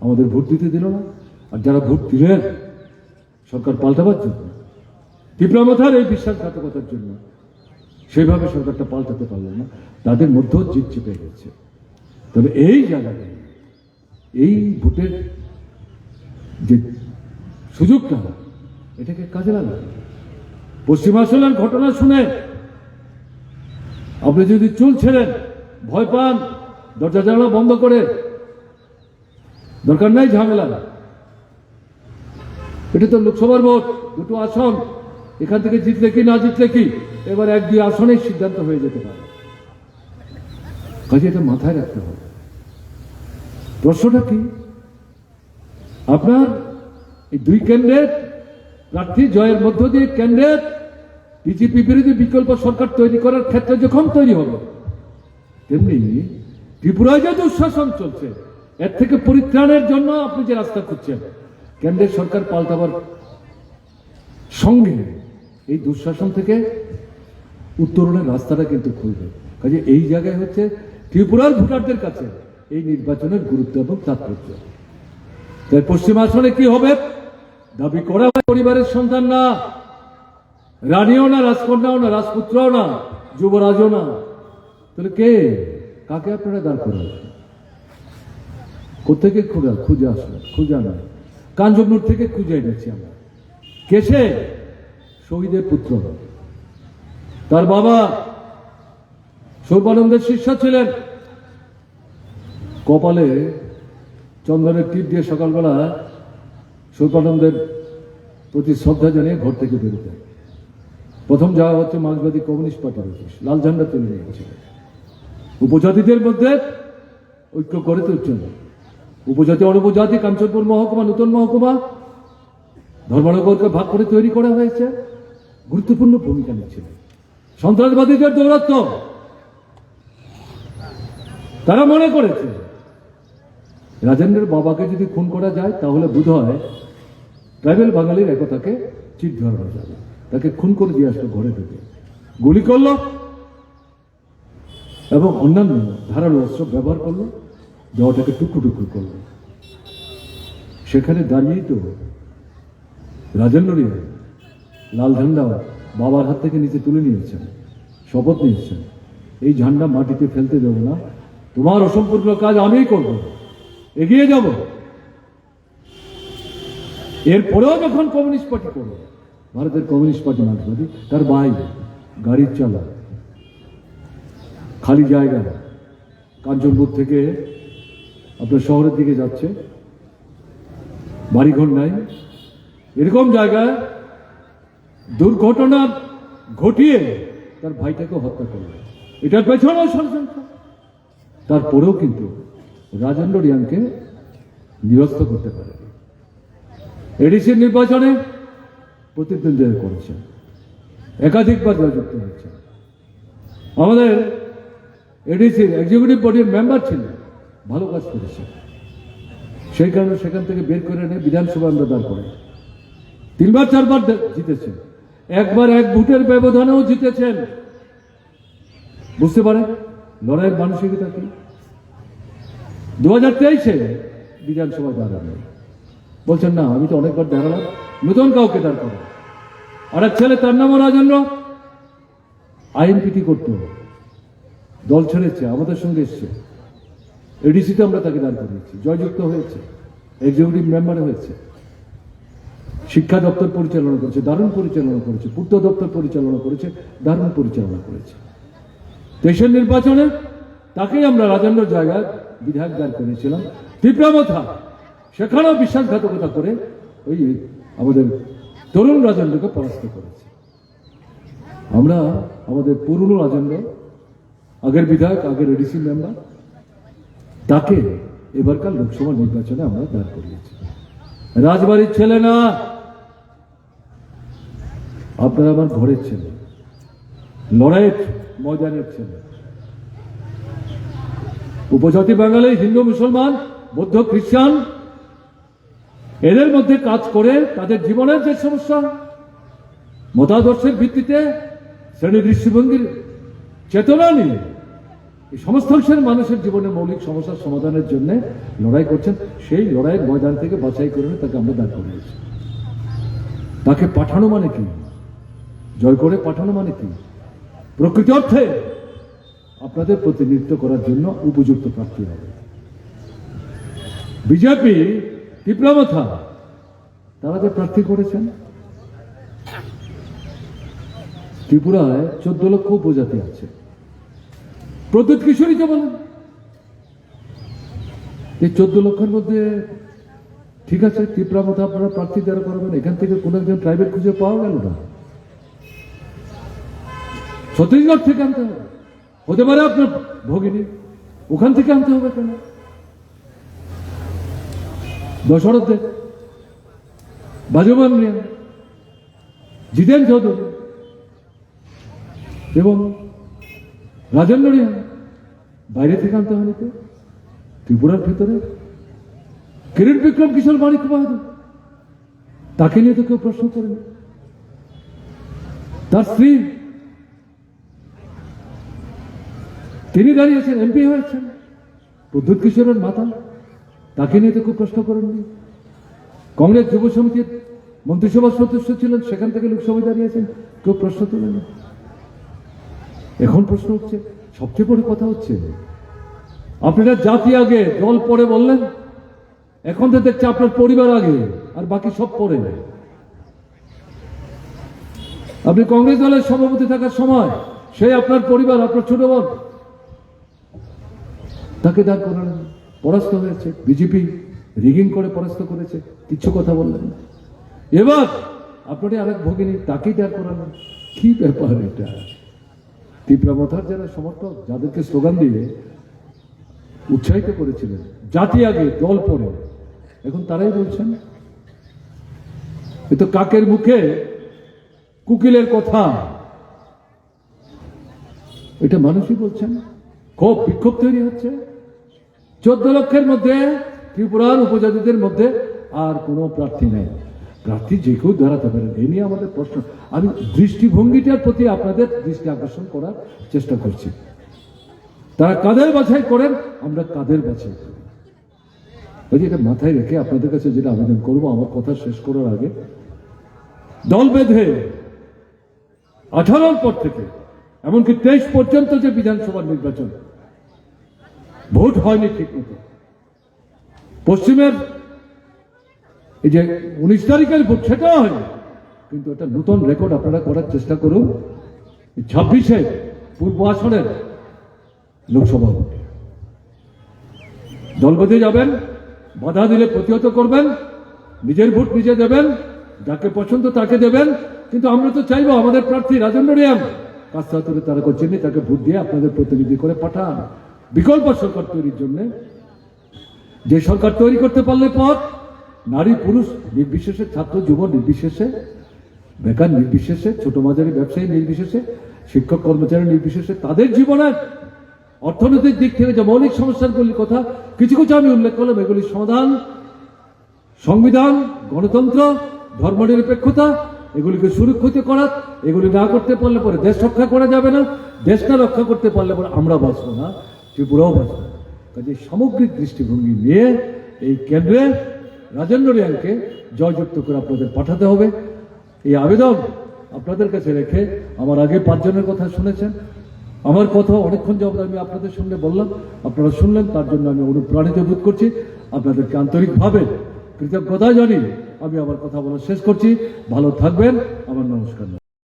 আমাদের ভোট দিতে দিল না, আর যারা ভোট দিলেন সরকার পাল্টাবার জন্য, তীব্রামথার এই বিশ্বাসঘাতকতার জন্য, সেইভাবে সরকারটা পাল্টাতে পারলেন না, তাদের মধ্যেও জিত চেপে গেছে। তবে এই জায়গায় এই ভোটের যে সুযোগটা, এটাকে কাজে লাগান। পশ্চিমাঞ্চলের ঘটনা শুনে আপনি যদি চুল ছেড়েন, ভয় পান, দরজা জানালা বন্ধ করে, দরকার নাই ঝামেলা। এটা তো লোকসভার ভোট, 2টো আসন, এখান থেকে জিতলে কি না জিতলে কি, এবার 1-2 আসনেই সিদ্ধান্ত হয়ে যেতে পারে। কাজে এটা মাথায় রাখতে হবে। প্রশ্নটা কি, আপনার এই 2 ক্যান্ডিডেট প্রার্থী জয়ের মধ্য দিয়ে ক্যান্ডিডেট বিজেপি বিরোধী বিকল্প সরকার তৈরি করার ক্ষেত্রে যখন তৈরি হবে, তেমনি ত্রিপুরায় যে দুঃশাসন চলছে, এর থেকে পরিত্রাণের জন্য আপনি যে রাস্তা খুঁজছেন, কেন্দ্রের সরকার পাল্টাবার সঙ্গে এই দুঃশাসন থেকে উত্তরণের রাস্তাটা কিন্তু খুলবে। কাজে এই জায়গায় হচ্ছে ত্রিপুরার ভোটারদের কাছে এই নির্বাচনের গুরুত্ব এবং তাৎপর্য। তাই পশ্চিম আসনে কি হবে? দাবি করা পরিবারের সন্তান না, রানীও না, রাজকন্যাও না, রাজপুত্রও না, যুবরাজও না। তাহলে কে, কাকে আপনারা দাঁড় করে আসবেন? কোথেকে খুঁজে আসবেন? খুঁজা না, কাঞ্চনপুর থেকে খুঁজে এনেছি আমরা। কেসে শহীদের পুত্র, তার বাবা সর্বানন্দের শিষ্য ছিলেন। কপালে চন্দনের টিপ দিয়ে সকালবেলা সর্বানন্দের প্রতি শ্রদ্ধা জানিয়ে ঘর থেকে বেরোতেন। প্রথম যাওয়া হচ্ছে মার্ক্সবাদী কমিউনিস্ট পার্টির অফিস, লাল ঝান্ডা তুলে নিয়েছিলেন। উপজাতিদের মধ্যে ঐক্য গড়ে তুলছেন। উপজাতি অনুপজাতি, কাঞ্চনপুর মহকুমা, নতুন মহকুমা, ধর্মনগরকে ভাগ করে তৈরি করা হয়েছে। গুরুত্বপূর্ণ ভূমিকা নিচ্ছিলেন। সন্ত্রাসবাদীদের দৌরাত্ম, তারা মনে করেছে রাজেন্দ্রের বাবাকে যদি খুন করা যায় তাহলে বোধ হয় ট্রাইবেল বাঙালির একতাকে চিট ধরানো যাবে। তাকে খুন করে দিয়ে আসলো ঘরে ঢুকে, গুলি করলো এবং অন্যান্য ধারালো অস্ত্র ব্যবহার করলো, দেওয়াটাকে টুকরো টুকরো করলো। সেখানে দাঁড়িয়েই তো রাজেন্দ্র রিয়া লাল ঝান্ডা বাবার হাত থেকে নিচে তুলে নিয়েছেন, শপথ নিয়েছেন, এই ঝান্ডা মাটিতে ফেলতে দেবো না, তোমার অসম্পূর্ণ কাজ আমিই করব, এগিয়ে যাব। এরপরেও যখন কমিউনিস্ট পার্টি করবো, ভারতের কমিউনিস্ট পার্টি মার্ক্সবাদী, তার ভাই গাড়ির চালক, খালি জায়গা কাঞ্চনপুর থেকে আপনার শহরের দিকে যাচ্ছে, বাড়িঘর নাই, এরকম জায়গায় দুর্ঘটনা ঘটিয়ে তার ভাইটাকে হত্যা করবে, এটার পেছনেও ষড়যন্ত্র। তারপরেও কিন্তু রাজেন্দ্র রিয়াংকে নিরস্ত করতে পারে। এডিসির নির্বাচনে প্রতিদ্বন্দ্বিতা করেছেন, একাধিকবার জয়যুক্ত হয়েছে। আমাদের এডিসির এক্সিকিউটিভ বডির মেম্বার ছিলেন, ভালো কাজ করেছে, সেই কারণে সেখান থেকে বের করে এনে বিধানসভা আমরা দাঁড় করে 3বার 4বার জিতেছেন, একবার 1 ভোটের ব্যবধানেও জিতেছেন। বুঝতে পারেন লড়াইয়ের মানসিকতা কি। 2023-এ বিধানসভায় দাঁড়ালেন, বলছেন না আমি তো অনেকবার দাঁড়ালাম, নতুন কাউকে দাঁড় করেন। আর এক ছেলে, তার নামও রাজেন্দ্র, আইএনপিটি করতো, দল ছেড়েছে, আমাদের সঙ্গে এসছে, এডিসিতে আমরা তাকে দাঁড় করিয়েছি, জয়যুক্ত হয়েছে, এক্সিকিউটিভ মেম্বার হয়েছে, শিক্ষা দপ্তর পরিচালনা করেছে, দারুণ পরিচালনা করেছে, পূর্ত দপ্তর পরিচালনা করেছে, দারুণ পরিচালনা করেছে। দেশের নির্বাচনে তাকেই আমরা রাজেন্দ্র জায়গায় বিধায়ক দাঁড় করেছিলাম। তীব্রমথা সেখানেও বিশ্বাসঘাতকতা করে ওই আমাদের তরুণ রাজেন্দ্রকে পরাস্ত করেছে। আমরা আমাদের পুরনো রাজেন্দ্র, আগের বিধায়ক, আগের এডিসি মেম্বার, তাকে এবারকার লোকসভা নির্বাচনে আমরা দাঁড় করিয়েছি। রাজবাড়ির ছেলে না, আপনারা আমার ঘরের ছেলে, লড়াইয়ের ময়দানের ছেলে। উপজাতি বাঙালি, হিন্দু, মুসলমান, বৌদ্ধ, খ্রিস্টান, এদের মধ্যে কাজ করে তাদের জীবনের যে সমস্যা, মতাদর্শের ভিত্তিতে শ্রেণী দৃষ্টিভঙ্গির চেতনা নিয়ে এই সমস্ত অংশের মানুষের জীবনের মৌলিক সমস্যার সমাধানের জন্য লড়াই করছেন। সেই লড়াইয়ের ময়দান থেকে বাছাই করে তাকে আমরা দাঁড় করিয়েছি। তাকে পাঠানো মানে কি, জয় করে পাঠানো মানে কি, প্রকৃত অর্থে আপনাদের প্রতিনিধিত্ব করার জন্য উপযুক্ত প্রার্থী হবে। বিজেপি তীব্রমথা তারা যে প্রার্থী করেছেন, ত্রিপুরায় 14 লক্ষ উপজাতি আছে। প্রদ্যুৎ কিশোরী যে বলেন এই 14 লক্ষের মধ্যে ঠিক আছে তীব্রমথা আপনারা প্রার্থী দ্বারা করাবেন, এখান থেকে কোন একজন ট্রাইবেল খুঁজে পাওয়া গেল না, ছত্তিশগড় থেকে আনতে হবে, হতে পারে আপনার ভগিনী, ওখান থেকে আনতে হবে কেন? দশরথ দেব, বাজুবান রিয়া, জিতেন চৌধুরী এবং রাজেন্দ্র রিয়া বাইরে থেকে আনতে হয়নি তো, ত্রিপুরার ভিতরে কিরণ বিক্রম কিশোর মানিক বাহাদুর, তাকে নিয়ে তো কেউ প্রশ্ন করেনি। তার স্ত্রী, তিনি দাঁড়িয়েছেন, এমপি হয়েছেন, প্রদ্যুৎ কিশোরের মাতা, তাকে নিয়ে তো কেউ প্রশ্ন করেননি। কংগ্রেস যুব সমিতির মন্ত্রিসভার সদস্য ছিলেন, সেখান থেকে লোকসভায় দাঁড়িয়েছেন, কেউ প্রশ্ন তোলেন। এখন প্রশ্ন হচ্ছে, সবচেয়ে বড় কথা হচ্ছে আপনারা জাতি আগে দল পরে বললেন, এখন তো দেখছি আপনার পরিবার আগে আর বাকি সব পরে। আপনি কংগ্রেস দলের সভাপতি থাকার সময় সেই আপনার পরিবার, আপনার ছোট বোন, তাকে দাঁড় করান, পরাস্ত হয়েছে, বিজেপি রিগিং করে পরাস্ত করেছে, কিছু কথা বললেন না। এবার আপনারই আরেক ভগিনী, তাকেই দাঁড় করালেন, কি ব্যাপার এটা? তীব্রমথার যারা সমর্থক, যাদেরকে স্লোগান দিয়ে উৎসাহিত করেছিলেন জাতি আগে দল পরে, এখন তারাই বলছেন এ তো কাকের মুখে কুকিলের কথা, এটা মানুষই বলছেন। ক্ষোভ বিক্ষোভ তৈরি হচ্ছে। 14 লক্ষের মধ্যে ত্রিপুরার উপজাতিদের মধ্যে আর কোনো প্রার্থী নেই, প্রার্থী যে কেউ দাঁড়াতে পারেন, এ নিয়ে আমাদের প্রশ্ন। আমি দৃষ্টিভঙ্গিটার প্রতি আপনাদের দৃষ্টি আকর্ষণ করার চেষ্টা করছি। তারা কাদের বাছাই করেন, আমরা কাদের বাছাই করি, ওই যে এটা মাথায় রেখে আপনাদের কাছে যেটা আবেদন করবো আমার কথা শেষ করার আগে, দল বেঁধে 18 পর থেকে এমনকি 23 পর্যন্ত যে বিধানসভা নির্বাচন ভোট হয়নি ঠিক মতো, পশ্চিমের এই যে 19 তারিখের ভোট সেটাও হয়নি, কিন্তু এটা নতুন রেকর্ড আপনারা করার চেষ্টা করুন 26-এ পূর্ব আসনের লোকসভা ভোটে। দল বেঁধে যাবেন, বাধা দিলে প্রতিহত করবেন, নিজের ভোট নিজে দেবেন, যাকে পছন্দ তাকে দেবেন। কিন্তু আমরা তো চাইবো আমাদের প্রার্থী রাজেন্দ্র রিয়াং কাস্তাতুরে তারা করছেন, তাকে ভোট দিয়ে আপনাদের প্রতিনিধি করে পাঠান বিকল্প সরকার তৈরির জন্য। যে সরকার তৈরি করতে পারলে পর নারী পুরুষ নির্বিশেষে, ছাত্র যুব নির্বিশেষে, বেকার নির্বিশেষে, ছোট মাঝারি ব্যবসায়ী নির্বিশেষে, শিক্ষক কর্মচারী নির্বিশেষে তাদের জীবনের অর্থনৈতিক দিক থেকে যে মৌলিক সমস্যাগুলির কথা কিছু কিছু আমি উল্লেখ করলাম, এগুলির সমাধান সংবিধান, গণতন্ত্র, ধর্মনিরপেক্ষতা, এগুলিকে সুরক্ষিত করা। এগুলি না করতে পারলে পরে দেশ রক্ষা করা যাবে না, দেশ না রক্ষা করতে পারলে পরে আমরা বাঁচবো না, ত্রিপুরাও বাঁচবো না। কাজে সামগ্রিক দৃষ্টিভঙ্গি নিয়ে এই কেন্দ্রে রাজেন্দ্র রিয়াংকে জয়যুক্ত করে আপনাদের পাঠাতে হবে। এই আবেদন আপনাদের কাছে রেখে, আমার আগে 5 জনের কথা শুনেছেন, আমার কথা অনেকক্ষণ যাবত আমি আপনাদের সামনে বললাম, আপনারা শুনলেন, তার জন্য আমি অনুপ্রাণিত বোধ করছি। আপনাদেরকে আন্তরিকভাবে কৃতজ্ঞতা জানিয়ে আমি আমার কথা বলা শেষ করছি। ভালো থাকবেন। আমার নমস্কার।